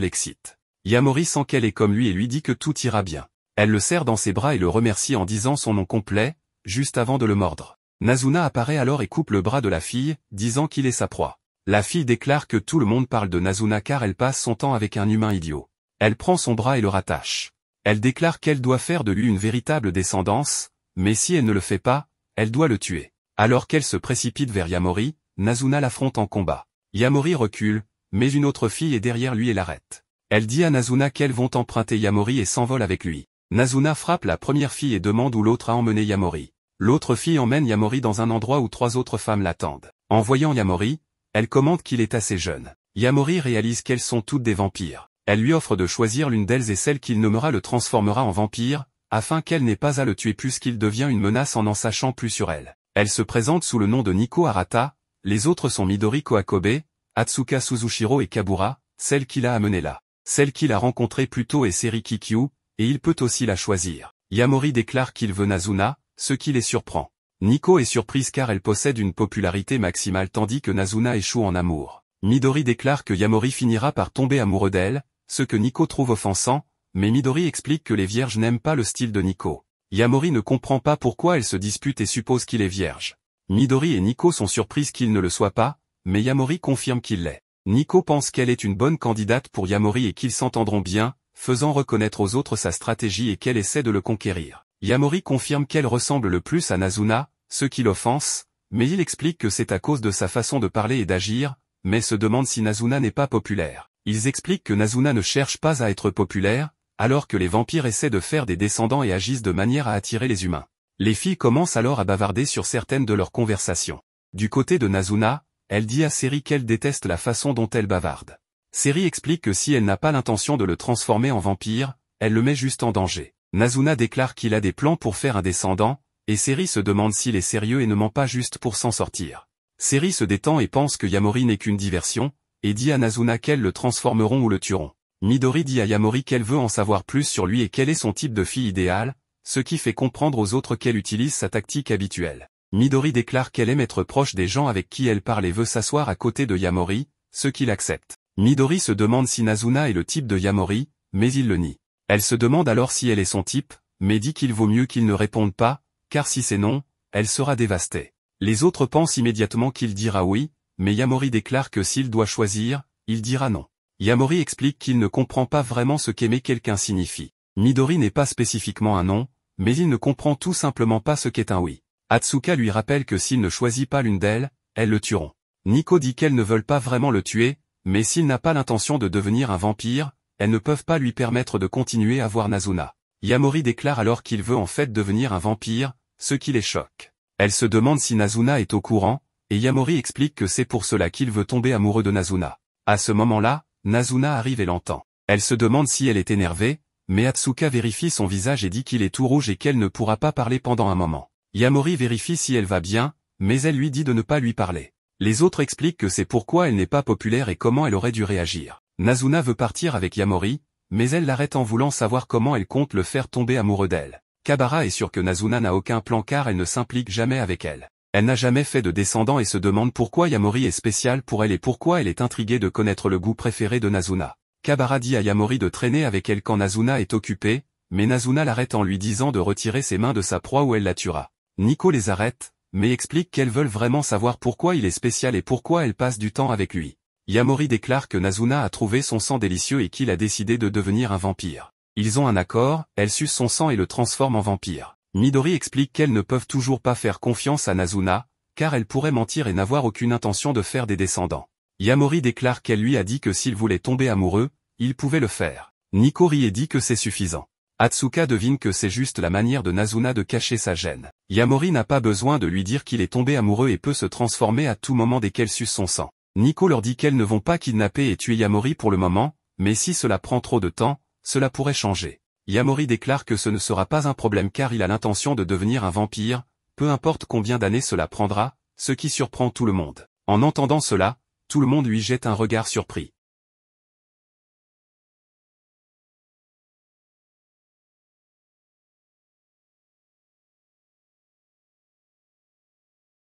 l'excite. Yamori sent qu'elle est comme lui et lui dit que tout ira bien. Elle le serre dans ses bras et le remercie en disant son nom complet, juste avant de le mordre. Nazuna apparaît alors et coupe le bras de la fille, disant qu'il est sa proie. La fille déclare que tout le monde parle de Nazuna car elle passe son temps avec un humain idiot. Elle prend son bras et le rattache. Elle déclare qu'elle doit faire de lui une véritable descendance, mais si elle ne le fait pas, elle doit le tuer. Alors qu'elle se précipite vers Yamori, Nazuna l'affronte en combat. Yamori recule, mais une autre fille est derrière lui et l'arrête. Elle dit à Nazuna qu'elles vont emprunter Yamori et s'envole avec lui. Nazuna frappe la première fille et demande où l'autre a emmené Yamori. L'autre fille emmène Yamori dans un endroit où 3 autres femmes l'attendent. En voyant Yamori, elle commente qu'il est assez jeune. Yamori réalise qu'elles sont toutes des vampires. Elle lui offre de choisir l'une d'elles et celle qu'il nommera le transformera en vampire, afin qu'elle n'ait pas à le tuer puisqu'il devient une menace en sachant plus sur elle. Elle se présente sous le nom de Nico Arata, les autres sont Midori Koakobe, Atsuka Suzushiro et Kabura, celle qu'il a amenée là. Celle qu'il a rencontrée plus tôt est Seri Kikyu, et il peut aussi la choisir. Yamori déclare qu'il veut Nazuna, ce qui les surprend. Nico est surprise car elle possède une popularité maximale tandis que Nazuna échoue en amour. Midori déclare que Yamori finira par tomber amoureux d'elle, ce que Nico trouve offensant, mais Midori explique que les vierges n'aiment pas le style de Nico. Yamori ne comprend pas pourquoi elle se dispute et suppose qu'il est vierge. Midori et Nico sont surprises qu'il ne le soit pas, mais Yamori confirme qu'il l'est. Nico pense qu'elle est une bonne candidate pour Yamori et qu'ils s'entendront bien, faisant reconnaître aux autres sa stratégie et qu'elle essaie de le conquérir. Yamori confirme qu'elle ressemble le plus à Nazuna, ce qui l'offense, mais il explique que c'est à cause de sa façon de parler et d'agir, mais se demande si Nazuna n'est pas populaire. Ils expliquent que Nazuna ne cherche pas à être populaire, alors que les vampires essaient de faire des descendants et agissent de manière à attirer les humains. Les filles commencent alors à bavarder sur certaines de leurs conversations. Du côté de Nazuna, elle dit à Seri qu'elle déteste la façon dont elle bavarde. Seri explique que si elle n'a pas l'intention de le transformer en vampire, elle le met juste en danger. Nazuna déclare qu'il a des plans pour faire un descendant, et Seri se demande s'il est sérieux et ne ment pas juste pour s'en sortir. Seri se détend et pense que Yamori n'est qu'une diversion, et dit à Nazuna qu'elles le transformeront ou le tueront. Midori dit à Yamori qu'elle veut en savoir plus sur lui et quel est son type de fille idéale, ce qui fait comprendre aux autres qu'elle utilise sa tactique habituelle. Midori déclare qu'elle aime être proche des gens avec qui elle parle et veut s'asseoir à côté de Yamori, ce qu'il accepte. Midori se demande si Nazuna est le type de Yamori, mais il le nie. Elle se demande alors si elle est son type, mais dit qu'il vaut mieux qu'il ne réponde pas, car si c'est non, elle sera dévastée. Les autres pensent immédiatement qu'il dira oui, mais Yamori déclare que s'il doit choisir, il dira non. Yamori explique qu'il ne comprend pas vraiment ce qu'aimer quelqu'un signifie. Midori n'est pas spécifiquement un non, mais il ne comprend tout simplement pas ce qu'est un oui. Atsuka lui rappelle que s'il ne choisit pas l'une d'elles, elles le tueront. Nico dit qu'elles ne veulent pas vraiment le tuer, mais s'il n'a pas l'intention de devenir un vampire, elles ne peuvent pas lui permettre de continuer à voir Nazuna. Yamori déclare alors qu'il veut en fait devenir un vampire, ce qui les choque. Elle se demande si Nazuna est au courant, et Yamori explique que c'est pour cela qu'il veut tomber amoureux de Nazuna. À ce moment-là, Nazuna arrive et l'entend. Elle se demande si elle est énervée, mais Atsuka vérifie son visage et dit qu'il est tout rouge et qu'elle ne pourra pas parler pendant un moment. Yamori vérifie si elle va bien, mais elle lui dit de ne pas lui parler. Les autres expliquent que c'est pourquoi elle n'est pas populaire et comment elle aurait dû réagir. Nazuna veut partir avec Yamori, mais elle l'arrête en voulant savoir comment elle compte le faire tomber amoureux d'elle. Kabara est sûre que Nazuna n'a aucun plan car elle ne s'implique jamais avec elle. Elle n'a jamais fait de descendant et se demande pourquoi Yamori est spécial pour elle et pourquoi elle est intriguée de connaître le goût préféré de Nazuna. Kabara dit à Yamori de traîner avec elle quand Nazuna est occupée, mais Nazuna l'arrête en lui disant de retirer ses mains de sa proie ou elle la tuera. Nico les arrête, mais explique qu'elles veulent vraiment savoir pourquoi il est spécial et pourquoi elle passe du temps avec lui. Yamori déclare que Nazuna a trouvé son sang délicieux et qu'il a décidé de devenir un vampire. Ils ont un accord, elle suce son sang et le transforme en vampire. Midori explique qu'elles ne peuvent toujours pas faire confiance à Nazuna, car elle pourrait mentir et n'avoir aucune intention de faire des descendants. Yamori déclare qu'elle lui a dit que s'il voulait tomber amoureux, il pouvait le faire. Nico rit et dit que c'est suffisant. Atsuka devine que c'est juste la manière de Nazuna de cacher sa gêne. Yamori n'a pas besoin de lui dire qu'il est tombé amoureux et peut se transformer à tout moment dès qu'elle suce son sang. Nico leur dit qu'elles ne vont pas kidnapper et tuer Yamori pour le moment, mais si cela prend trop de temps, cela pourrait changer. Yamori déclare que ce ne sera pas un problème car il a l'intention de devenir un vampire, peu importe combien d'années cela prendra, ce qui surprend tout le monde. En entendant cela, tout le monde lui jette un regard surpris.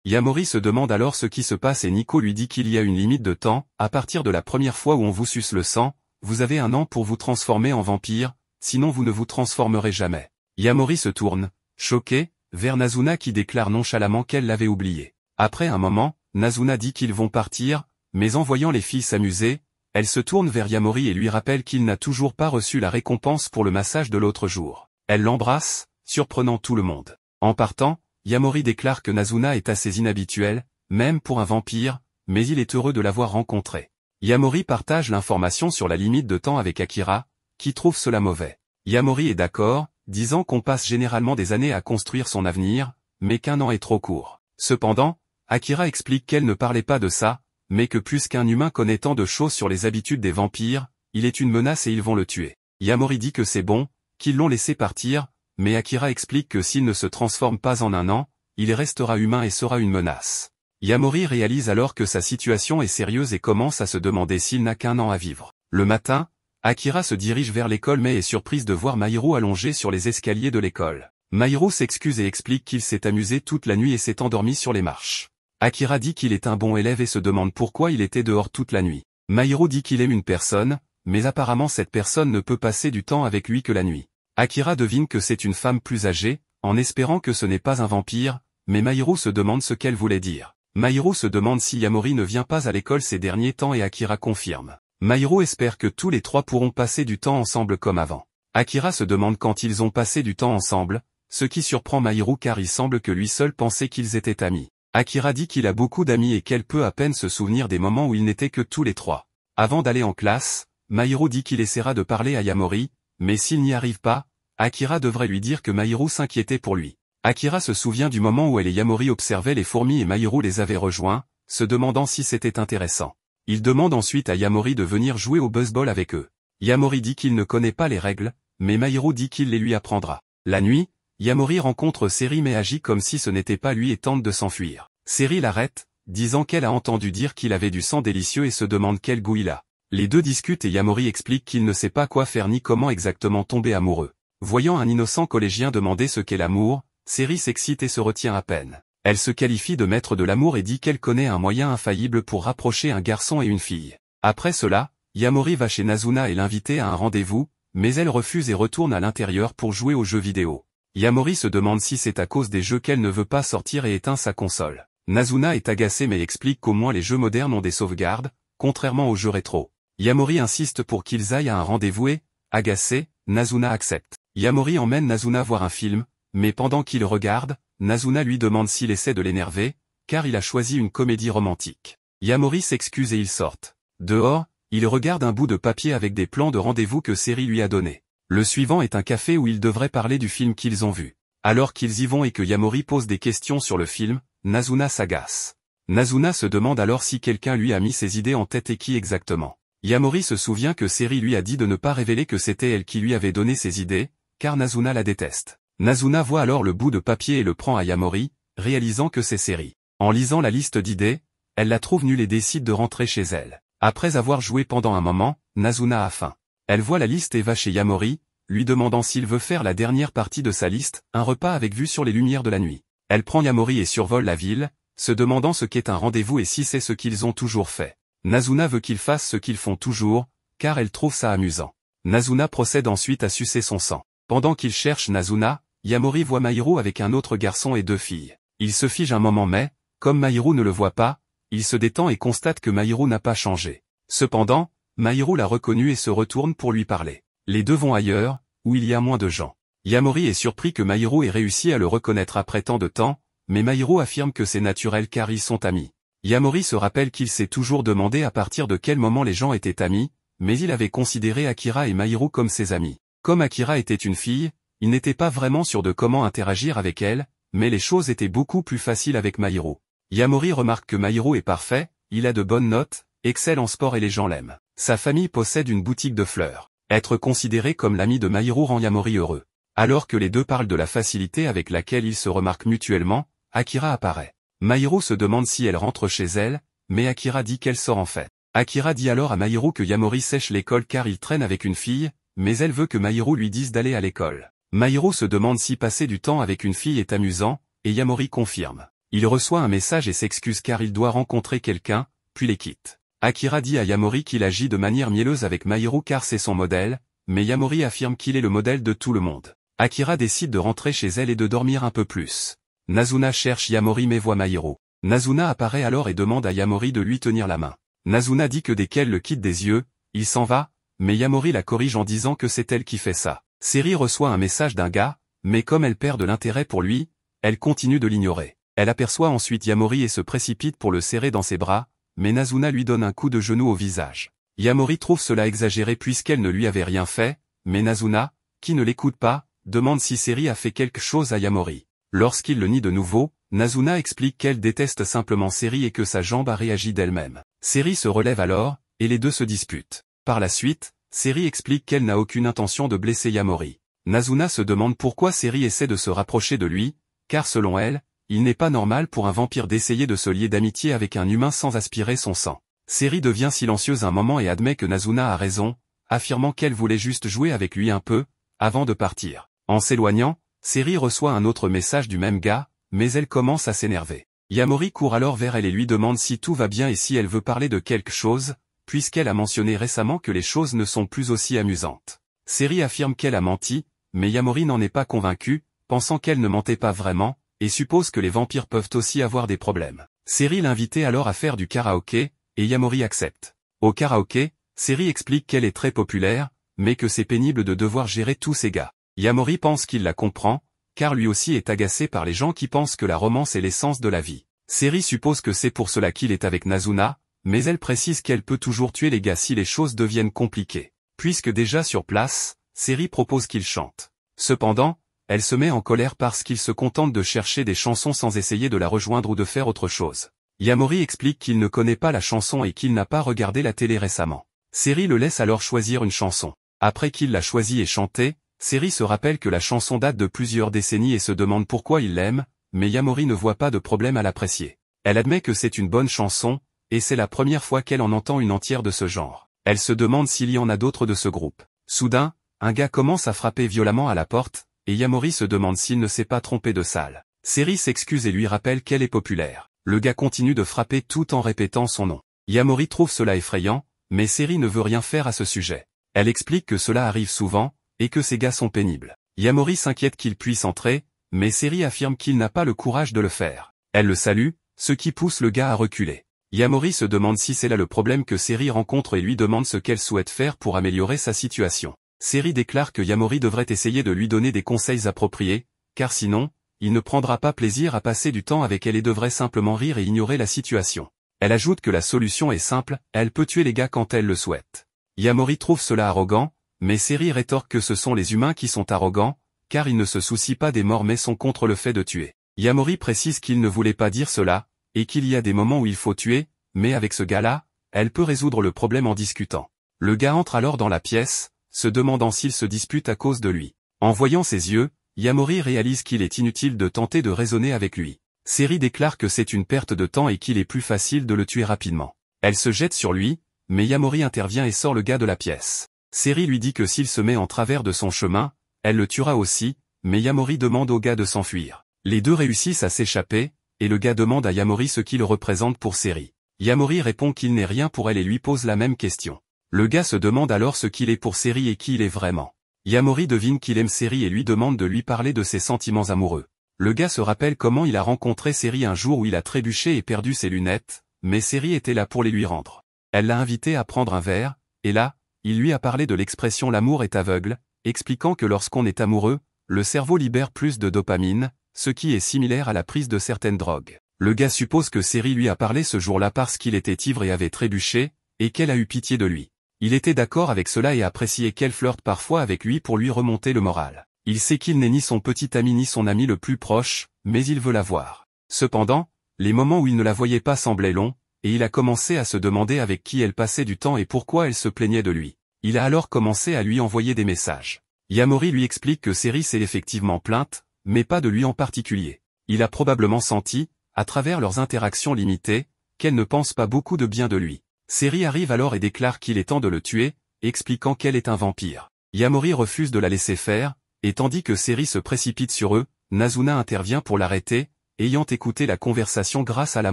Yamori se demande alors ce qui se passe et Nico lui dit qu'il y a une limite de temps, à partir de la première fois où on vous suce le sang, vous avez 1 an pour vous transformer en vampire, sinon vous ne vous transformerez jamais. Yamori se tourne, choqué, vers Nazuna qui déclare nonchalamment qu'elle l'avait oublié. Après un moment, Nazuna dit qu'ils vont partir, mais en voyant les filles s'amuser, elle se tourne vers Yamori et lui rappelle qu'il n'a toujours pas reçu la récompense pour le massage de l'autre jour. Elle l'embrasse, surprenant tout le monde. En partant, Yamori déclare que Nazuna est assez inhabituel, même pour un vampire, mais il est heureux de l'avoir rencontré. Yamori partage l'information sur la limite de temps avec Akira, qui trouve cela mauvais. Yamori est d'accord, disant qu'on passe généralement des années à construire son avenir, mais qu'un an est trop court. Cependant, Akira explique qu'elle ne parlait pas de ça, mais que puisqu'un humain connaît tant de choses sur les habitudes des vampires, il est une menace et ils vont le tuer. Yamori dit que c'est bon, qu'ils l'ont laissé partir, mais Akira explique que s'il ne se transforme pas en un an, il restera humain et sera une menace. Yamori réalise alors que sa situation est sérieuse et commence à se demander s'il n'a qu'un an à vivre. Le matin, Akira se dirige vers l'école mais est surprise de voir Mahiru allongé sur les escaliers de l'école. Mahiru s'excuse et explique qu'il s'est amusé toute la nuit et s'est endormi sur les marches. Akira dit qu'il est un bon élève et se demande pourquoi il était dehors toute la nuit. Mahiru dit qu'il aime une personne, mais apparemment cette personne ne peut passer du temps avec lui que la nuit. Akira devine que c'est une femme plus âgée, en espérant que ce n'est pas un vampire, mais Mahiru se demande ce qu'elle voulait dire. Mahiru se demande si Yamori ne vient pas à l'école ces derniers temps et Akira confirme. Mahiru espère que tous les trois pourront passer du temps ensemble comme avant. Akira se demande quand ils ont passé du temps ensemble, ce qui surprend Mahiru car il semble que lui seul pensait qu'ils étaient amis. Akira dit qu'il a beaucoup d'amis et qu'elle peut à peine se souvenir des moments où ils n'étaient que tous les trois. Avant d'aller en classe, Mahiru dit qu'il essaiera de parler à Yamori, mais s'il n'y arrive pas, Akira devrait lui dire que Mahiru s'inquiétait pour lui. Akira se souvient du moment où elle et Yamori observaient les fourmis et Mahiru les avait rejoints, se demandant si c'était intéressant. Il demande ensuite à Yamori de venir jouer au baseball avec eux. Yamori dit qu'il ne connaît pas les règles, mais Mahiru dit qu'il les lui apprendra. La nuit, Yamori rencontre Seri mais agit comme si ce n'était pas lui et tente de s'enfuir. Seri l'arrête, disant qu'elle a entendu dire qu'il avait du sang délicieux et se demande quel goût il a. Les deux discutent et Yamori explique qu'il ne sait pas quoi faire ni comment exactement tomber amoureux. Voyant un innocent collégien demander ce qu'est l'amour, Seri s'excite et se retient à peine. Elle se qualifie de maître de l'amour et dit qu'elle connaît un moyen infaillible pour rapprocher un garçon et une fille. Après cela, Yamori va chez Nazuna et l'inviter à un rendez-vous, mais elle refuse et retourne à l'intérieur pour jouer aux jeux vidéo. Yamori se demande si c'est à cause des jeux qu'elle ne veut pas sortir et éteint sa console. Nazuna est agacée mais explique qu'au moins les jeux modernes ont des sauvegardes, contrairement aux jeux rétro. Yamori insiste pour qu'ils aillent à un rendez-vous et, agacée, Nazuna accepte. Yamori emmène Nazuna voir un film, mais pendant qu'il regarde, Nazuna lui demande s'il essaie de l'énerver, car il a choisi une comédie romantique. Yamori s'excuse et ils sortent. Dehors, il regarde un bout de papier avec des plans de rendez-vous que Seri lui a donné. Le suivant est un café où ils devraient parler du film qu'ils ont vu. Alors qu'ils y vont et que Yamori pose des questions sur le film, Nazuna s'agace. Nazuna se demande alors si quelqu'un lui a mis ses idées en tête et qui exactement. Yamori se souvient que Seri lui a dit de ne pas révéler que c'était elle qui lui avait donné ses idées, car Nazuna la déteste. Nazuna voit alors le bout de papier et le prend à Yamori, réalisant que c'est Seri. En lisant la liste d'idées, elle la trouve nulle et décide de rentrer chez elle. Après avoir joué pendant un moment, Nazuna a faim. Elle voit la liste et va chez Yamori, lui demandant s'il veut faire la dernière partie de sa liste, un repas avec vue sur les lumières de la nuit. Elle prend Yamori et survole la ville, se demandant ce qu'est un rendez-vous et si c'est ce qu'ils ont toujours fait. Nazuna veut qu'ils fassent ce qu'ils font toujours, car elle trouve ça amusant. Nazuna procède ensuite à sucer son sang. Pendant qu'il cherche Nazuna, Yamori voit Mahiru avec un autre garçon et deux filles. Il se fige un moment mais, comme Mahiru ne le voit pas, il se détend et constate que Mahiru n'a pas changé. Cependant, Mahiru l'a reconnu et se retourne pour lui parler. Les deux vont ailleurs, où il y a moins de gens. Yamori est surpris que Mahiru ait réussi à le reconnaître après tant de temps, mais Mahiru affirme que c'est naturel car ils sont amis. Yamori se rappelle qu'il s'est toujours demandé à partir de quel moment les gens étaient amis, mais il avait considéré Akira et Mahiru comme ses amis. Comme Akira était une fille, il n'était pas vraiment sûr de comment interagir avec elle, mais les choses étaient beaucoup plus faciles avec Mahiru. Yamori remarque que Mahiru est parfait, il a de bonnes notes, excelle en sport et les gens l'aiment. Sa famille possède une boutique de fleurs. Être considéré comme l'ami de Mahiru rend Yamori heureux. Alors que les deux parlent de la facilité avec laquelle ils se remarquent mutuellement, Akira apparaît. Mahiru se demande si elle rentre chez elle, mais Akira dit qu'elle sort en fait. Akira dit alors à Mahiru que Yamori sèche l'école car il traîne avec une fille, mais elle veut que Mahiru lui dise d'aller à l'école. Mahiru se demande si passer du temps avec une fille est amusant, et Yamori confirme. Il reçoit un message et s'excuse car il doit rencontrer quelqu'un, puis les quitte. Akira dit à Yamori qu'il agit de manière mielleuse avec Mahiru car c'est son modèle, mais Yamori affirme qu'il est le modèle de tout le monde. Akira décide de rentrer chez elle et de dormir un peu plus. Nazuna cherche Yamori mais voit Mahiru. Nazuna apparaît alors et demande à Yamori de lui tenir la main. Nazuna dit que dès qu'elle le quitte des yeux, il s'en va, mais Yamori la corrige en disant que c'est elle qui fait ça. Seri reçoit un message d'un gars, mais comme elle perd de l'intérêt pour lui, elle continue de l'ignorer. Elle aperçoit ensuite Yamori et se précipite pour le serrer dans ses bras, mais Nazuna lui donne un coup de genou au visage. Yamori trouve cela exagéré puisqu'elle ne lui avait rien fait, mais Nazuna, qui ne l'écoute pas, demande si Seri a fait quelque chose à Yamori. Lorsqu'il le nie de nouveau, Nazuna explique qu'elle déteste simplement Seri et que sa jambe a réagi d'elle-même. Seri se relève alors, et les deux se disputent. Par la suite, Seri explique qu'elle n'a aucune intention de blesser Yamori. Nazuna se demande pourquoi Seri essaie de se rapprocher de lui, car selon elle, il n'est pas normal pour un vampire d'essayer de se lier d'amitié avec un humain sans aspirer son sang. Seri devient silencieuse un moment et admet que Nazuna a raison, affirmant qu'elle voulait juste jouer avec lui un peu, avant de partir. En s'éloignant, Seri reçoit un autre message du même gars, mais elle commence à s'énerver. Yamori court alors vers elle et lui demande si tout va bien et si elle veut parler de quelque chose, puisqu'elle a mentionné récemment que les choses ne sont plus aussi amusantes. Seri affirme qu'elle a menti, mais Yamori n'en est pas convaincu, pensant qu'elle ne mentait pas vraiment, et suppose que les vampires peuvent aussi avoir des problèmes. Seri l'invitait alors à faire du karaoké, et Yamori accepte. Au karaoké, Seri explique qu'elle est très populaire, mais que c'est pénible de devoir gérer tous ces gars. Yamori pense qu'il la comprend, car lui aussi est agacé par les gens qui pensent que la romance est l'essence de la vie. Seri suppose que c'est pour cela qu'il est avec Nazuna, mais elle précise qu'elle peut toujours tuer les gars si les choses deviennent compliquées. Puisque déjà sur place, Seri propose qu'il chante. Cependant, elle se met en colère parce qu'il se contente de chercher des chansons sans essayer de la rejoindre ou de faire autre chose. Yamori explique qu'il ne connaît pas la chanson et qu'il n'a pas regardé la télé récemment. Seri le laisse alors choisir une chanson. Après qu'il l'a choisie et chantée, Seri se rappelle que la chanson date de plusieurs décennies et se demande pourquoi il l'aime, mais Yamori ne voit pas de problème à l'apprécier. Elle admet que c'est une bonne chanson, et c'est la première fois qu'elle en entend une entière de ce genre. Elle se demande s'il y en a d'autres de ce groupe. Soudain, un gars commence à frapper violemment à la porte, et Yamori se demande s'il ne s'est pas trompé de salle. Seri s'excuse et lui rappelle qu'elle est populaire. Le gars continue de frapper tout en répétant son nom. Yamori trouve cela effrayant, mais Seri ne veut rien faire à ce sujet. Elle explique que cela arrive souvent, et que ces gars sont pénibles. Yamori s'inquiète qu'il puisse entrer, mais Seri affirme qu'il n'a pas le courage de le faire. Elle le salue, ce qui pousse le gars à reculer. Yamori se demande si c'est là le problème que Seri rencontre et lui demande ce qu'elle souhaite faire pour améliorer sa situation. Seri déclare que Yamori devrait essayer de lui donner des conseils appropriés, car sinon, il ne prendra pas plaisir à passer du temps avec elle et devrait simplement rire et ignorer la situation. Elle ajoute que la solution est simple, elle peut tuer les gars quand elle le souhaite. Yamori trouve cela arrogant, mais Seri rétorque que ce sont les humains qui sont arrogants, car ils ne se soucient pas des morts mais sont contre le fait de tuer. Yamori précise qu'il ne voulait pas dire cela, et qu'il y a des moments où il faut tuer, mais avec ce gars-là, elle peut résoudre le problème en discutant. Le gars entre alors dans la pièce, se demandant s'il se dispute à cause de lui. En voyant ses yeux, Yamori réalise qu'il est inutile de tenter de raisonner avec lui. Seri déclare que c'est une perte de temps et qu'il est plus facile de le tuer rapidement. Elle se jette sur lui, mais Yamori intervient et sort le gars de la pièce. Seri lui dit que s'il se met en travers de son chemin, elle le tuera aussi, mais Yamori demande au gars de s'enfuir. Les deux réussissent à s'échapper, et le gars demande à Yamori ce qu'il représente pour Seri. Yamori répond qu'il n'est rien pour elle et lui pose la même question. Le gars se demande alors ce qu'il est pour Seri et qui il est vraiment. Yamori devine qu'il aime Seri et lui demande de lui parler de ses sentiments amoureux. Le gars se rappelle comment il a rencontré Seri un jour où il a trébuché et perdu ses lunettes, mais Seri était là pour les lui rendre. Elle l'a invité à prendre un verre, et là, il lui a parlé de l'expression l'amour est aveugle, expliquant que lorsqu'on est amoureux, le cerveau libère plus de dopamine, ce qui est similaire à la prise de certaines drogues. Le gars suppose que Seri lui a parlé ce jour-là parce qu'il était ivre et avait trébuché, et qu'elle a eu pitié de lui. Il était d'accord avec cela et appréciait qu'elle flirte parfois avec lui pour lui remonter le moral. Il sait qu'il n'est ni son petit ami ni son ami le plus proche, mais il veut la voir. Cependant, les moments où il ne la voyait pas semblaient longs, et il a commencé à se demander avec qui elle passait du temps et pourquoi elle se plaignait de lui. Il a alors commencé à lui envoyer des messages. Yamori lui explique que Seri s'est effectivement plainte, mais pas de lui en particulier. Il a probablement senti, à travers leurs interactions limitées, qu'elle ne pense pas beaucoup de bien de lui. Seri arrive alors et déclare qu'il est temps de le tuer, expliquant qu'elle est un vampire. Yamori refuse de la laisser faire, et tandis que Seri se précipite sur eux, Nazuna intervient pour l'arrêter, ayant écouté la conversation grâce à la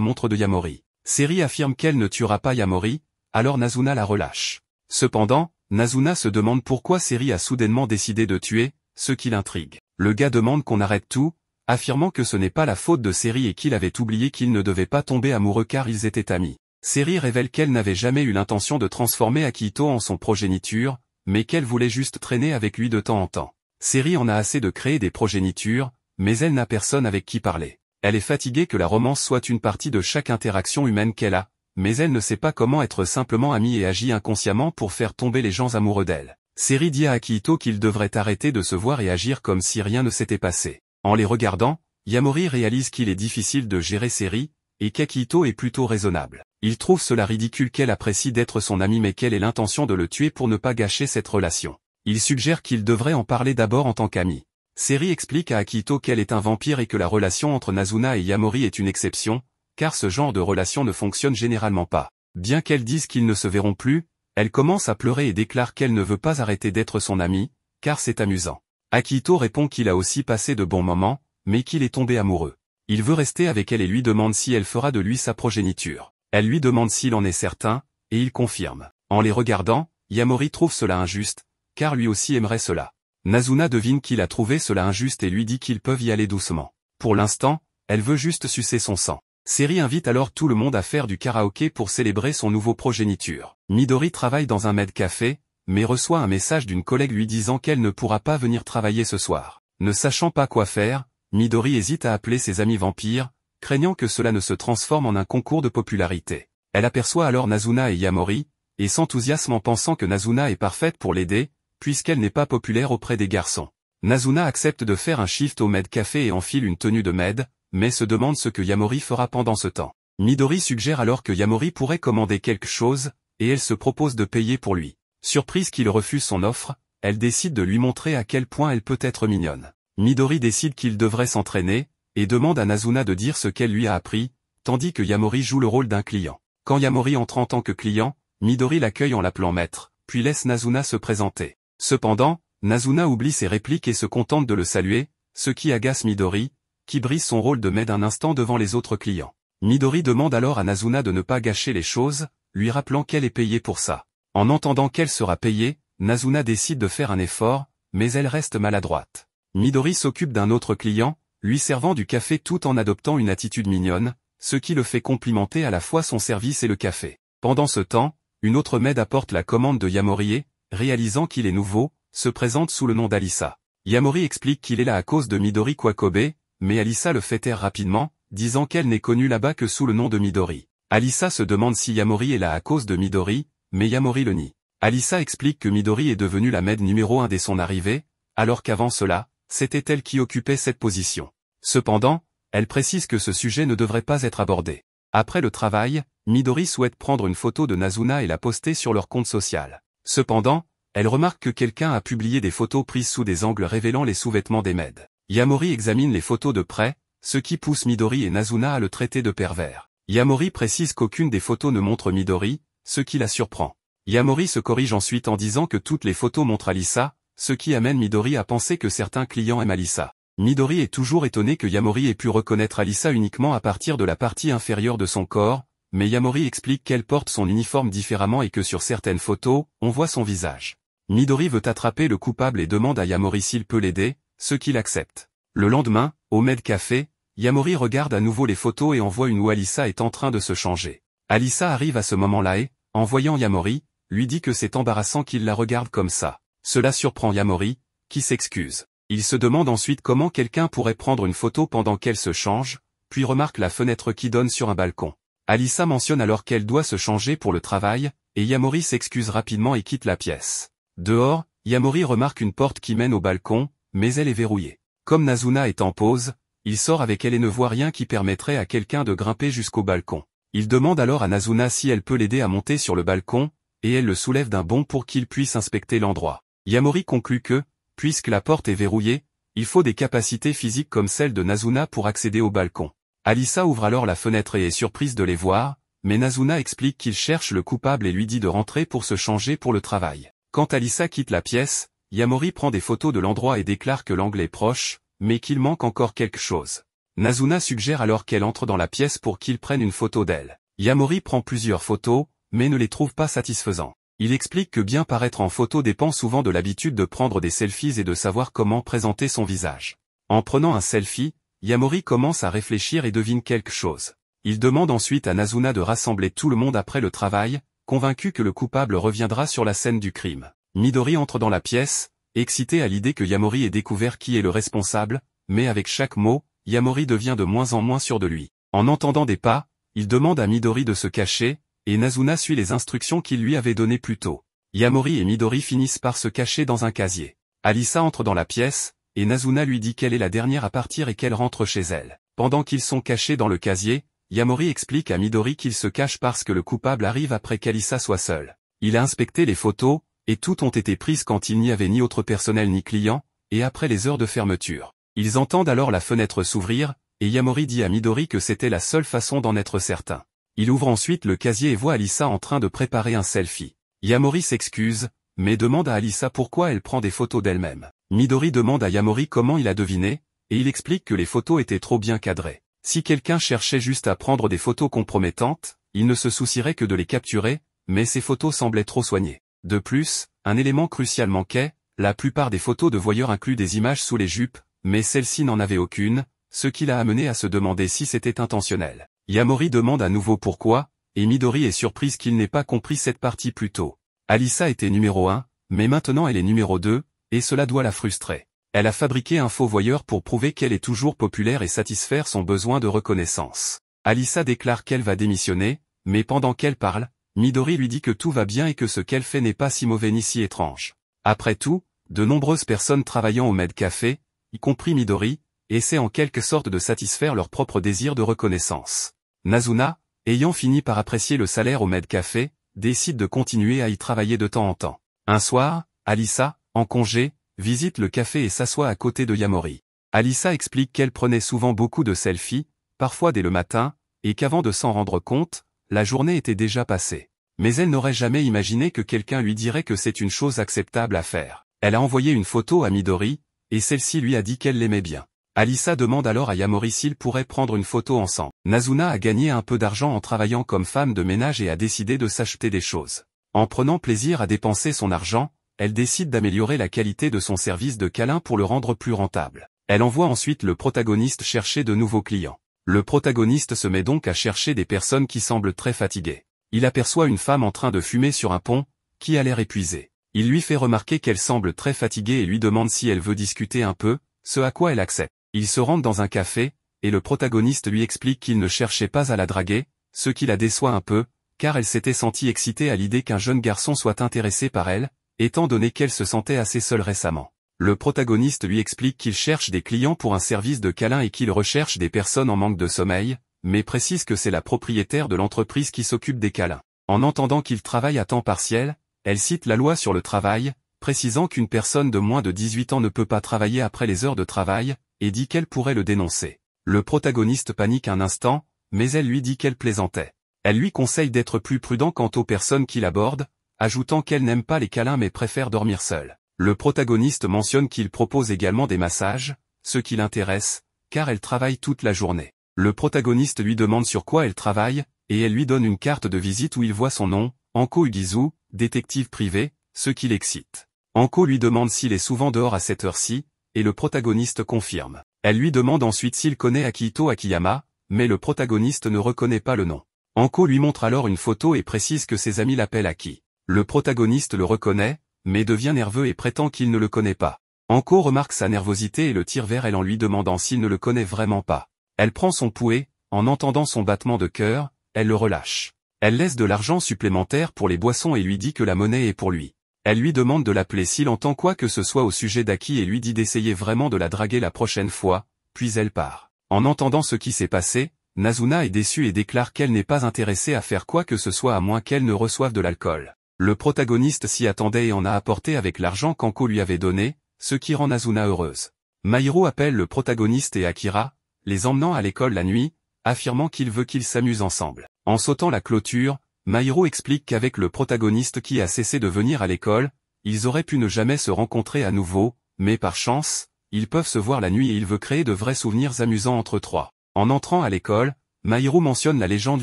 montre de Yamori. Seri affirme qu'elle ne tuera pas Yamori, alors Nazuna la relâche. Cependant, Nazuna se demande pourquoi Seri a soudainement décidé de tuer, ce qui l'intrigue. Le gars demande qu'on arrête tout, affirmant que ce n'est pas la faute de Seri et qu'il avait oublié qu'il ne devait pas tomber amoureux car ils étaient amis. Seri révèle qu'elle n'avait jamais eu l'intention de transformer Akito en son progéniture, mais qu'elle voulait juste traîner avec lui de temps en temps. Seri en a assez de créer des progénitures, mais elle n'a personne avec qui parler. Elle est fatiguée que la romance soit une partie de chaque interaction humaine qu'elle a, mais elle ne sait pas comment être simplement amie et agit inconsciemment pour faire tomber les gens amoureux d'elle. Seri dit à Akihito qu'il devrait arrêter de se voir et agir comme si rien ne s'était passé. En les regardant, Yamori réalise qu'il est difficile de gérer Seri, et qu'Akihito est plutôt raisonnable. Il trouve cela ridicule qu'elle apprécie d'être son amie mais qu'elle ait l'intention de le tuer pour ne pas gâcher cette relation. Il suggère qu'il devrait en parler d'abord en tant qu'ami. Seri explique à Akihito qu'elle est un vampire et que la relation entre Nazuna et Yamori est une exception, car ce genre de relation ne fonctionne généralement pas. Bien qu'elle dise qu'ils ne se verront plus, elle commence à pleurer et déclare qu'elle ne veut pas arrêter d'être son amie, car c'est amusant. Akihito répond qu'il a aussi passé de bons moments, mais qu'il est tombé amoureux. Il veut rester avec elle et lui demande si elle fera de lui sa progéniture. Elle lui demande s'il en est certain, et il confirme. En les regardant, Yamori trouve cela injuste, car lui aussi aimerait cela. Nazuna devine qu'il a trouvé cela injuste et lui dit qu'ils peuvent y aller doucement. Pour l'instant, elle veut juste sucer son sang. Seri invite alors tout le monde à faire du karaoké pour célébrer son nouveau progéniture. Midori travaille dans un med-café, mais reçoit un message d'une collègue lui disant qu'elle ne pourra pas venir travailler ce soir. Ne sachant pas quoi faire, Midori hésite à appeler ses amis vampires, craignant que cela ne se transforme en un concours de popularité. Elle aperçoit alors Nazuna et Yamori, et s'enthousiasme en pensant que Nazuna est parfaite pour l'aider, puisqu'elle n'est pas populaire auprès des garçons. Nazuna accepte de faire un shift au med-café et enfile une tenue de med, mais se demande ce que Yamori fera pendant ce temps. Midori suggère alors que Yamori pourrait commander quelque chose, et elle se propose de payer pour lui. Surprise qu'il refuse son offre, elle décide de lui montrer à quel point elle peut être mignonne. Midori décide qu'il devrait s'entraîner, et demande à Nazuna de dire ce qu'elle lui a appris, tandis que Yamori joue le rôle d'un client. Quand Yamori entre en tant que client, Midori l'accueille en l'appelant maître, puis laisse Nazuna se présenter. Cependant, Nazuna oublie ses répliques et se contente de le saluer, ce qui agace Midori, qui brise son rôle de maid un instant devant les autres clients. Midori demande alors à Nazuna de ne pas gâcher les choses, lui rappelant qu'elle est payée pour ça. En entendant qu'elle sera payée, Nazuna décide de faire un effort, mais elle reste maladroite. Midori s'occupe d'un autre client, lui servant du café tout en adoptant une attitude mignonne, ce qui le fait complimenter à la fois son service et le café. Pendant ce temps, une autre maid apporte la commande de Yamori et, réalisant qu'il est nouveau, se présente sous le nom d'Alissa. Yamori explique qu'il est là à cause de Midori Kwakobe, mais Alissa le fait taire rapidement, disant qu'elle n'est connue là-bas que sous le nom de Midori. Alissa se demande si Yamori est là à cause de Midori, mais Yamori le nie. Alissa explique que Midori est devenue la maid numéro 1 dès son arrivée, alors qu'avant cela, c'était elle qui occupait cette position. Cependant, elle précise que ce sujet ne devrait pas être abordé. Après le travail, Midori souhaite prendre une photo de Nazuna et la poster sur leur compte social. Cependant, elle remarque que quelqu'un a publié des photos prises sous des angles révélant les sous-vêtements des maids. Yamori examine les photos de près, ce qui pousse Midori et Nazuna à le traiter de pervers. Yamori précise qu'aucune des photos ne montre Midori, ce qui la surprend. Yamori se corrige ensuite en disant que toutes les photos montrent Alissa, ce qui amène Midori à penser que certains clients aiment Alissa. Midori est toujours étonné que Yamori ait pu reconnaître Alissa uniquement à partir de la partie inférieure de son corps, mais Yamori explique qu'elle porte son uniforme différemment et que sur certaines photos, on voit son visage. Midori veut attraper le coupable et demande à Yamori s'il peut l'aider, ce qu'il accepte. Le lendemain, au med-café, Yamori regarde à nouveau les photos et en voit une où Alissa est en train de se changer. Alissa arrive à ce moment-là et, en voyant Yamori, lui dit que c'est embarrassant qu'il la regarde comme ça. Cela surprend Yamori, qui s'excuse. Il se demande ensuite comment quelqu'un pourrait prendre une photo pendant qu'elle se change, puis remarque la fenêtre qui donne sur un balcon. Alissa mentionne alors qu'elle doit se changer pour le travail, et Yamori s'excuse rapidement et quitte la pièce. Dehors, Yamori remarque une porte qui mène au balcon, mais elle est verrouillée. Comme Nazuna est en pause, il sort avec elle et ne voit rien qui permettrait à quelqu'un de grimper jusqu'au balcon. Il demande alors à Nazuna si elle peut l'aider à monter sur le balcon, et elle le soulève d'un bond pour qu'il puisse inspecter l'endroit. Yamori conclut que, puisque la porte est verrouillée, il faut des capacités physiques comme celles de Nazuna pour accéder au balcon. Alissa ouvre alors la fenêtre et est surprise de les voir, mais Nazuna explique qu'il cherche le coupable et lui dit de rentrer pour se changer pour le travail. Quand Alissa quitte la pièce, Yamori prend des photos de l'endroit et déclare que l'angle est proche, mais qu'il manque encore quelque chose. Nazuna suggère alors qu'elle entre dans la pièce pour qu'il prenne une photo d'elle. Yamori prend plusieurs photos, mais ne les trouve pas satisfaisants. Il explique que bien paraître en photo dépend souvent de l'habitude de prendre des selfies et de savoir comment présenter son visage. En prenant un selfie, Yamori commence à réfléchir et devine quelque chose. Il demande ensuite à Nazuna de rassembler tout le monde après le travail, convaincu que le coupable reviendra sur la scène du crime. Midori entre dans la pièce, excité à l'idée que Yamori ait découvert qui est le responsable, mais avec chaque mot, Yamori devient de moins en moins sûr de lui. En entendant des pas, il demande à Midori de se cacher, et Nazuna suit les instructions qu'il lui avait données plus tôt. Yamori et Midori finissent par se cacher dans un casier. Alisa entre dans la pièce, et Nazuna lui dit qu'elle est la dernière à partir et qu'elle rentre chez elle. Pendant qu'ils sont cachés dans le casier, Yamori explique à Midori qu'il se cache parce que le coupable arrive après qu'Alisa soit seule. Il a inspecté les photos, et toutes ont été prises quand il n'y avait ni autre personnel ni client, et après les heures de fermeture. Ils entendent alors la fenêtre s'ouvrir, et Yamori dit à Midori que c'était la seule façon d'en être certain. Il ouvre ensuite le casier et voit Alisa en train de préparer un selfie. Yamori s'excuse, mais demande à Alisa pourquoi elle prend des photos d'elle-même. Midori demande à Yamori comment il a deviné, et il explique que les photos étaient trop bien cadrées. Si quelqu'un cherchait juste à prendre des photos compromettantes, il ne se soucierait que de les capturer, mais ces photos semblaient trop soignées. De plus, un élément crucial manquait, la plupart des photos de voyeurs incluent des images sous les jupes, mais celle-ci n'en avait aucune, ce qui l'a amené à se demander si c'était intentionnel. Yamori demande à nouveau pourquoi, et Midori est surprise qu'il n'ait pas compris cette partie plus tôt. Alisa était numéro 1, mais maintenant elle est numéro 2, et cela doit la frustrer. Elle a fabriqué un faux voyeur pour prouver qu'elle est toujours populaire et satisfaire son besoin de reconnaissance. Alisa déclare qu'elle va démissionner, mais pendant qu'elle parle, Midori lui dit que tout va bien et que ce qu'elle fait n'est pas si mauvais ni si étrange. Après tout, de nombreuses personnes travaillant au Med Café, y compris Midori, essaient en quelque sorte de satisfaire leur propre désir de reconnaissance. Nazuna, ayant fini par apprécier le salaire au Med Café, décide de continuer à y travailler de temps en temps. Un soir, Alisa, en congé, visite le café et s'assoit à côté de Yamori. Alisa explique qu'elle prenait souvent beaucoup de selfies, parfois dès le matin, et qu'avant de s'en rendre compte, la journée était déjà passée. Mais elle n'aurait jamais imaginé que quelqu'un lui dirait que c'est une chose acceptable à faire. Elle a envoyé une photo à Midori, et celle-ci lui a dit qu'elle l'aimait bien. Alisa demande alors à Yamori s'ils pourraient prendre une photo ensemble. Nazuna a gagné un peu d'argent en travaillant comme femme de ménage et a décidé de s'acheter des choses. En prenant plaisir à dépenser son argent, elle décide d'améliorer la qualité de son service de câlin pour le rendre plus rentable. Elle envoie ensuite le protagoniste chercher de nouveaux clients. Le protagoniste se met donc à chercher des personnes qui semblent très fatiguées. Il aperçoit une femme en train de fumer sur un pont, qui a l'air épuisée. Il lui fait remarquer qu'elle semble très fatiguée et lui demande si elle veut discuter un peu, ce à quoi elle accepte. Ils se rendent dans un café, et le protagoniste lui explique qu'il ne cherchait pas à la draguer, ce qui la déçoit un peu, car elle s'était sentie excitée à l'idée qu'un jeune garçon soit intéressé par elle, étant donné qu'elle se sentait assez seule récemment. Le protagoniste lui explique qu'il cherche des clients pour un service de câlin et qu'il recherche des personnes en manque de sommeil, mais précise que c'est la propriétaire de l'entreprise qui s'occupe des câlins. En entendant qu'il travaille à temps partiel, elle cite la loi sur le travail, précisant qu'une personne de moins de 18 ans ne peut pas travailler après les heures de travail, et dit qu'elle pourrait le dénoncer. Le protagoniste panique un instant, mais elle lui dit qu'elle plaisantait. Elle lui conseille d'être plus prudent quant aux personnes qu'il aborde, ajoutant qu'elle n'aime pas les câlins mais préfère dormir seule. Le protagoniste mentionne qu'il propose également des massages, ce qui l'intéresse, car elle travaille toute la journée. Le protagoniste lui demande sur quoi elle travaille, et elle lui donne une carte de visite où il voit son nom, Anko Ugizu, détective privé, ce qui l'excite. Anko lui demande s'il est souvent dehors à cette heure-ci, et le protagoniste confirme. Elle lui demande ensuite s'il connaît Akihito Akiyama, mais le protagoniste ne reconnaît pas le nom. Anko lui montre alors une photo et précise que ses amis l'appellent Aki. Le protagoniste le reconnaît, mais devient nerveux et prétend qu'il ne le connaît pas. Anko remarque sa nervosité et le tire vers elle en lui demandant s'il ne le connaît vraiment pas. Elle prend son pouet, en entendant son battement de cœur, elle le relâche. Elle laisse de l'argent supplémentaire pour les boissons et lui dit que la monnaie est pour lui. Elle lui demande de l'appeler s'il entend quoi que ce soit au sujet d'Aki et lui dit d'essayer vraiment de la draguer la prochaine fois, puis elle part. En entendant ce qui s'est passé, Nazuna est déçue et déclare qu'elle n'est pas intéressée à faire quoi que ce soit à moins qu'elle ne reçoive de l'alcool. Le protagoniste s'y attendait et en a apporté avec l'argent qu'Anko lui avait donné, ce qui rend Nazuna heureuse. Mairo appelle le protagoniste et Akira, les emmenant à l'école la nuit, affirmant qu'il veut qu'ils s'amusent ensemble. En sautant la clôture, Mairo explique qu'avec le protagoniste qui a cessé de venir à l'école, ils auraient pu ne jamais se rencontrer à nouveau, mais par chance, ils peuvent se voir la nuit et il veut créer de vrais souvenirs amusants entre trois. En entrant à l'école, Mairo mentionne la légende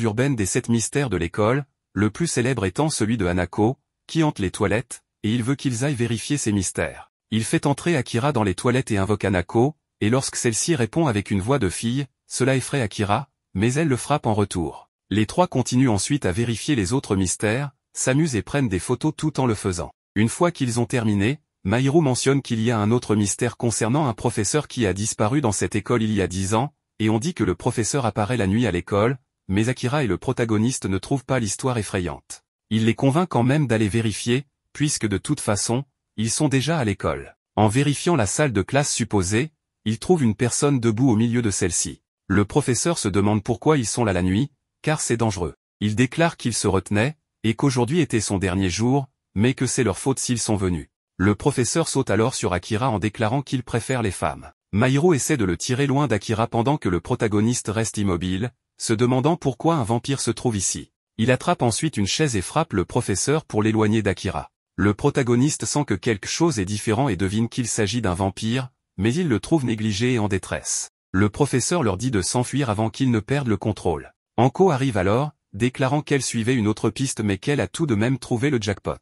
urbaine des 7 mystères de l'école, le plus célèbre étant celui de Hanako, qui hante les toilettes, et il veut qu'ils aillent vérifier ces mystères. Il fait entrer Akira dans les toilettes et invoque Hanako, et lorsque celle-ci répond avec une voix de fille, cela effraie Akira, mais elle le frappe en retour. Les trois continuent ensuite à vérifier les autres mystères, s'amusent et prennent des photos tout en le faisant. Une fois qu'ils ont terminé, Mairo mentionne qu'il y a un autre mystère concernant un professeur qui a disparu dans cette école il y a 10 ans, et on dit que le professeur apparaît la nuit à l'école, mais Akira et le protagoniste ne trouvent pas l'histoire effrayante. Il les convainc quand même d'aller vérifier, puisque de toute façon, ils sont déjà à l'école. En vérifiant la salle de classe supposée, il trouve une personne debout au milieu de celle-ci. Le professeur se demande pourquoi ils sont là la nuit, car c'est dangereux. Il déclare qu'il se retenait, et qu'aujourd'hui était son dernier jour, mais que c'est leur faute s'ils sont venus. Le professeur saute alors sur Akira en déclarant qu'il préfère les femmes. Mahiru essaie de le tirer loin d'Akira pendant que le protagoniste reste immobile, se demandant pourquoi un vampire se trouve ici. Il attrape ensuite une chaise et frappe le professeur pour l'éloigner d'Akira. Le protagoniste sent que quelque chose est différent et devine qu'il s'agit d'un vampire, mais il le trouve négligé et en détresse. Le professeur leur dit de s'enfuir avant qu'ils ne perdent le contrôle. Anko arrive alors, déclarant qu'elle suivait une autre piste mais qu'elle a tout de même trouvé le jackpot.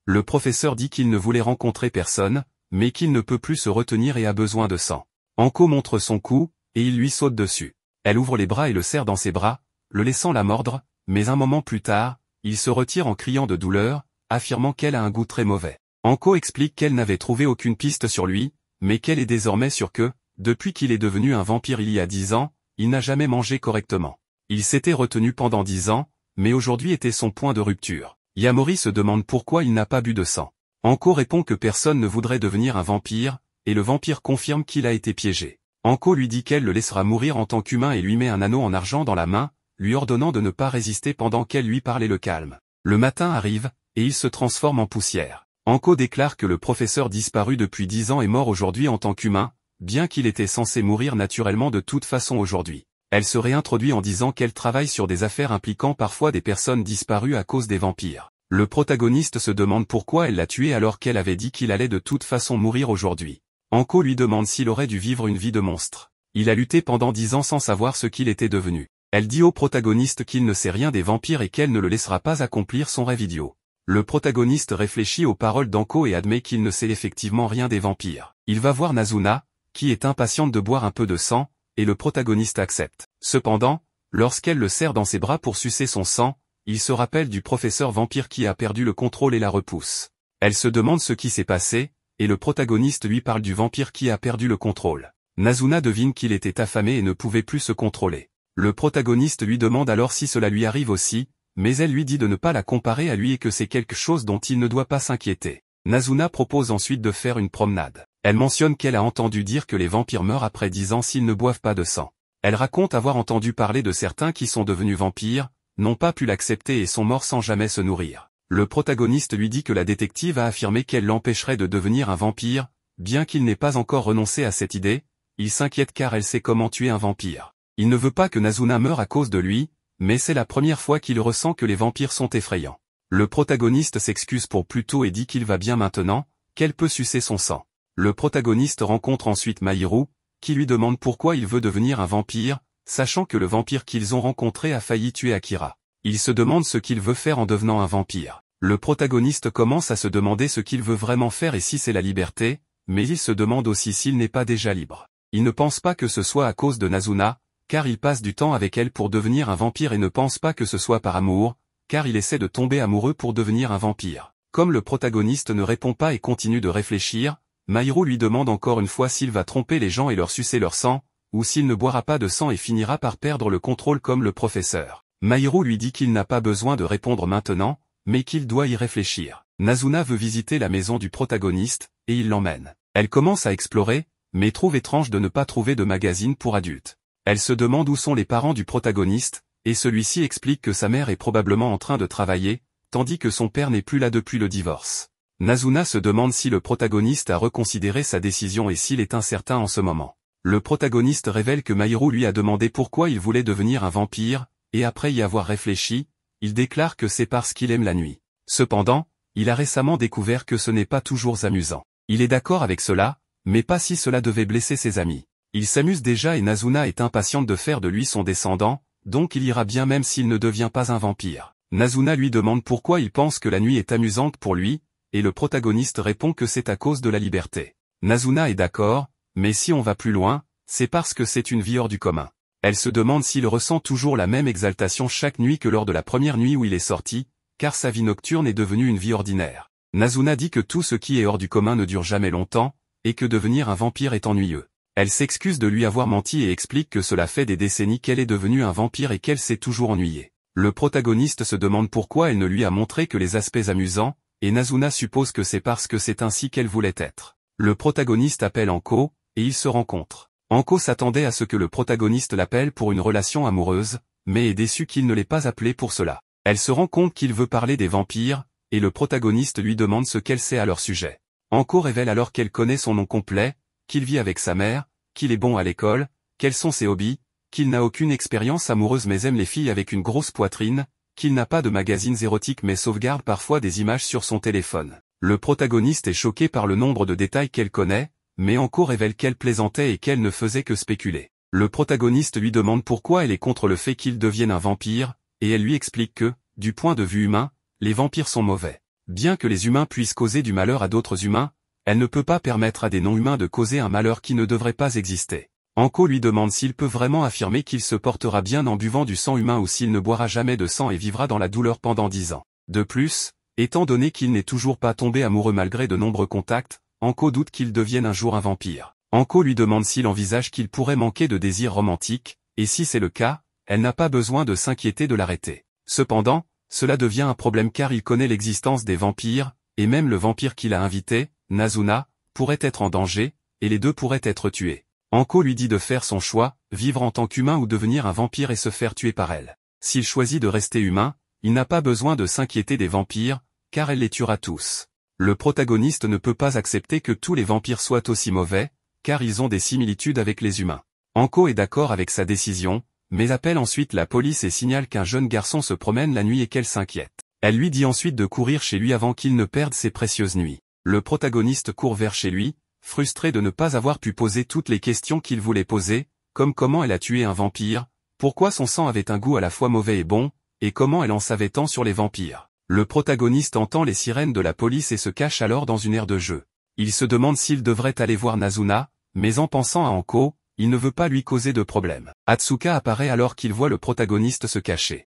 Le professeur dit qu'il ne voulait rencontrer personne, mais qu'il ne peut plus se retenir et a besoin de sang. Anko montre son cou, et il lui saute dessus. Elle ouvre les bras et le serre dans ses bras, le laissant la mordre, mais un moment plus tard, il se retire en criant de douleur, affirmant qu'elle a un goût très mauvais. Anko explique qu'elle n'avait trouvé aucune piste sur lui, mais qu'elle est désormais sûre que, depuis qu'il est devenu un vampire il y a 10 ans, il n'a jamais mangé correctement. Il s'était retenu pendant 10 ans, mais aujourd'hui était son point de rupture. Yamori se demande pourquoi il n'a pas bu de sang. Anko répond que personne ne voudrait devenir un vampire, et le vampire confirme qu'il a été piégé. Anko lui dit qu'elle le laissera mourir en tant qu'humain et lui met un anneau en argent dans la main, lui ordonnant de ne pas résister pendant qu'elle lui parle et le calme. Le matin arrive, et il se transforme en poussière. Anko déclare que le professeur disparu depuis 10 ans est mort aujourd'hui en tant qu'humain, bien qu'il était censé mourir naturellement de toute façon aujourd'hui. Elle se réintroduit en disant qu'elle travaille sur des affaires impliquant parfois des personnes disparues à cause des vampires. Le protagoniste se demande pourquoi elle l'a tué alors qu'elle avait dit qu'il allait de toute façon mourir aujourd'hui. Anko lui demande s'il aurait dû vivre une vie de monstre. Il a lutté pendant 10 ans sans savoir ce qu'il était devenu. Elle dit au protagoniste qu'il ne sait rien des vampires et qu'elle ne le laissera pas accomplir son rêve idiot. Le protagoniste réfléchit aux paroles d'Anko et admet qu'il ne sait effectivement rien des vampires. Il va voir Nazuna, qui est impatiente de boire un peu de sang, et le protagoniste accepte. Cependant, lorsqu'elle le serre dans ses bras pour sucer son sang, il se rappelle du professeur vampire qui a perdu le contrôle et la repousse. Elle se demande ce qui s'est passé, et le protagoniste lui parle du vampire qui a perdu le contrôle. Nazuna devine qu'il était affamé et ne pouvait plus se contrôler. Le protagoniste lui demande alors si cela lui arrive aussi, mais elle lui dit de ne pas la comparer à lui et que c'est quelque chose dont il ne doit pas s'inquiéter. Nazuna propose ensuite de faire une promenade. Elle mentionne qu'elle a entendu dire que les vampires meurent après 10 ans s'ils ne boivent pas de sang. Elle raconte avoir entendu parler de certains qui sont devenus vampires, n'ont pas pu l'accepter et sont morts sans jamais se nourrir. Le protagoniste lui dit que la détective a affirmé qu'elle l'empêcherait de devenir un vampire, bien qu'il n'ait pas encore renoncé à cette idée, il s'inquiète car elle sait comment tuer un vampire. Il ne veut pas que Nazuna meure à cause de lui, mais c'est la première fois qu'il ressent que les vampires sont effrayants. Le protagoniste s'excuse pour plus tôt et dit qu'il va bien maintenant, qu'elle peut sucer son sang. Le protagoniste rencontre ensuite Mahiru, qui lui demande pourquoi il veut devenir un vampire, sachant que le vampire qu'ils ont rencontré a failli tuer Akira. Il se demande ce qu'il veut faire en devenant un vampire. Le protagoniste commence à se demander ce qu'il veut vraiment faire et si c'est la liberté, mais il se demande aussi s'il n'est pas déjà libre. Il ne pense pas que ce soit à cause de Nazuna, car il passe du temps avec elle pour devenir un vampire et ne pense pas que ce soit par amour, car il essaie de tomber amoureux pour devenir un vampire. Comme le protagoniste ne répond pas et continue de réfléchir, Mahiru lui demande encore une fois s'il va tromper les gens et leur sucer leur sang, ou s'il ne boira pas de sang et finira par perdre le contrôle comme le professeur. Mahiru lui dit qu'il n'a pas besoin de répondre maintenant, mais qu'il doit y réfléchir. Nazuna veut visiter la maison du protagoniste, et il l'emmène. Elle commence à explorer, mais trouve étrange de ne pas trouver de magazine pour adultes. Elle se demande où sont les parents du protagoniste, et celui-ci explique que sa mère est probablement en train de travailler, tandis que son père n'est plus là depuis le divorce. Nazuna se demande si le protagoniste a reconsidéré sa décision et s'il est incertain en ce moment. Le protagoniste révèle que Mahiru lui a demandé pourquoi il voulait devenir un vampire, et après y avoir réfléchi, il déclare que c'est parce qu'il aime la nuit. Cependant, il a récemment découvert que ce n'est pas toujours amusant. Il est d'accord avec cela, mais pas si cela devait blesser ses amis. Il s'amuse déjà et Nazuna est impatiente de faire de lui son descendant, donc il ira bien même s'il ne devient pas un vampire. Nazuna lui demande pourquoi il pense que la nuit est amusante pour lui, et le protagoniste répond que c'est à cause de la liberté. Nazuna est d'accord, mais si on va plus loin, c'est parce que c'est une vie hors du commun. Elle se demande s'il ressent toujours la même exaltation chaque nuit que lors de la première nuit où il est sorti, car sa vie nocturne est devenue une vie ordinaire. Nazuna dit que tout ce qui est hors du commun ne dure jamais longtemps, et que devenir un vampire est ennuyeux. Elle s'excuse de lui avoir menti et explique que cela fait des décennies qu'elle est devenue un vampire et qu'elle s'est toujours ennuyée. Le protagoniste se demande pourquoi elle ne lui a montré que les aspects amusants, et Nazuna suppose que c'est parce que c'est ainsi qu'elle voulait être. Le protagoniste appelle Anko, et ils se rencontrent. Anko s'attendait à ce que le protagoniste l'appelle pour une relation amoureuse, mais est déçu qu'il ne l'ait pas appelé pour cela. Elle se rend compte qu'il veut parler des vampires, et le protagoniste lui demande ce qu'elle sait à leur sujet. Anko révèle alors qu'elle connaît son nom complet, qu'il vit avec sa mère, qu'il est bon à l'école, quels sont ses hobbies, qu'il n'a aucune expérience amoureuse mais aime les filles avec une grosse poitrine, qu'il n'a pas de magazines érotiques mais sauvegarde parfois des images sur son téléphone. Le protagoniste est choqué par le nombre de détails qu'elle connaît, mais Anko révèle qu'elle plaisantait et qu'elle ne faisait que spéculer. Le protagoniste lui demande pourquoi elle est contre le fait qu'il devienne un vampire, et elle lui explique que, du point de vue humain, les vampires sont mauvais. Bien que les humains puissent causer du malheur à d'autres humains, elle ne peut pas permettre à des non-humains de causer un malheur qui ne devrait pas exister. Anko lui demande s'il peut vraiment affirmer qu'il se portera bien en buvant du sang humain ou s'il ne boira jamais de sang et vivra dans la douleur pendant 10 ans. De plus, étant donné qu'il n'est toujours pas tombé amoureux malgré de nombreux contacts, Anko doute qu'il devienne un jour un vampire. Anko lui demande s'il envisage qu'il pourrait manquer de désir romantique, et si c'est le cas, elle n'a pas besoin de s'inquiéter de l'arrêter. Cependant, cela devient un problème car il connaît l'existence des vampires, et même le vampire qu'il a invité, Nazuna, pourrait être en danger, et les deux pourraient être tués. Anko lui dit de faire son choix, vivre en tant qu'humain ou devenir un vampire et se faire tuer par elle. S'il choisit de rester humain, il n'a pas besoin de s'inquiéter des vampires, car elle les tuera tous. Le protagoniste ne peut pas accepter que tous les vampires soient aussi mauvais, car ils ont des similitudes avec les humains. Anko est d'accord avec sa décision, mais appelle ensuite la police et signale qu'un jeune garçon se promène la nuit et qu'elle s'inquiète. Elle lui dit ensuite de courir chez lui avant qu'il ne perde ses précieuses nuits. Le protagoniste court vers chez lui, frustré de ne pas avoir pu poser toutes les questions qu'il voulait poser, comme comment elle a tué un vampire, pourquoi son sang avait un goût à la fois mauvais et bon, et comment elle en savait tant sur les vampires. Le protagoniste entend les sirènes de la police et se cache alors dans une aire de jeu. Il se demande s'il devrait aller voir Nazuna, mais en pensant à Anko, il ne veut pas lui causer de problème. Atsuka apparaît alors qu'il voit le protagoniste se cacher.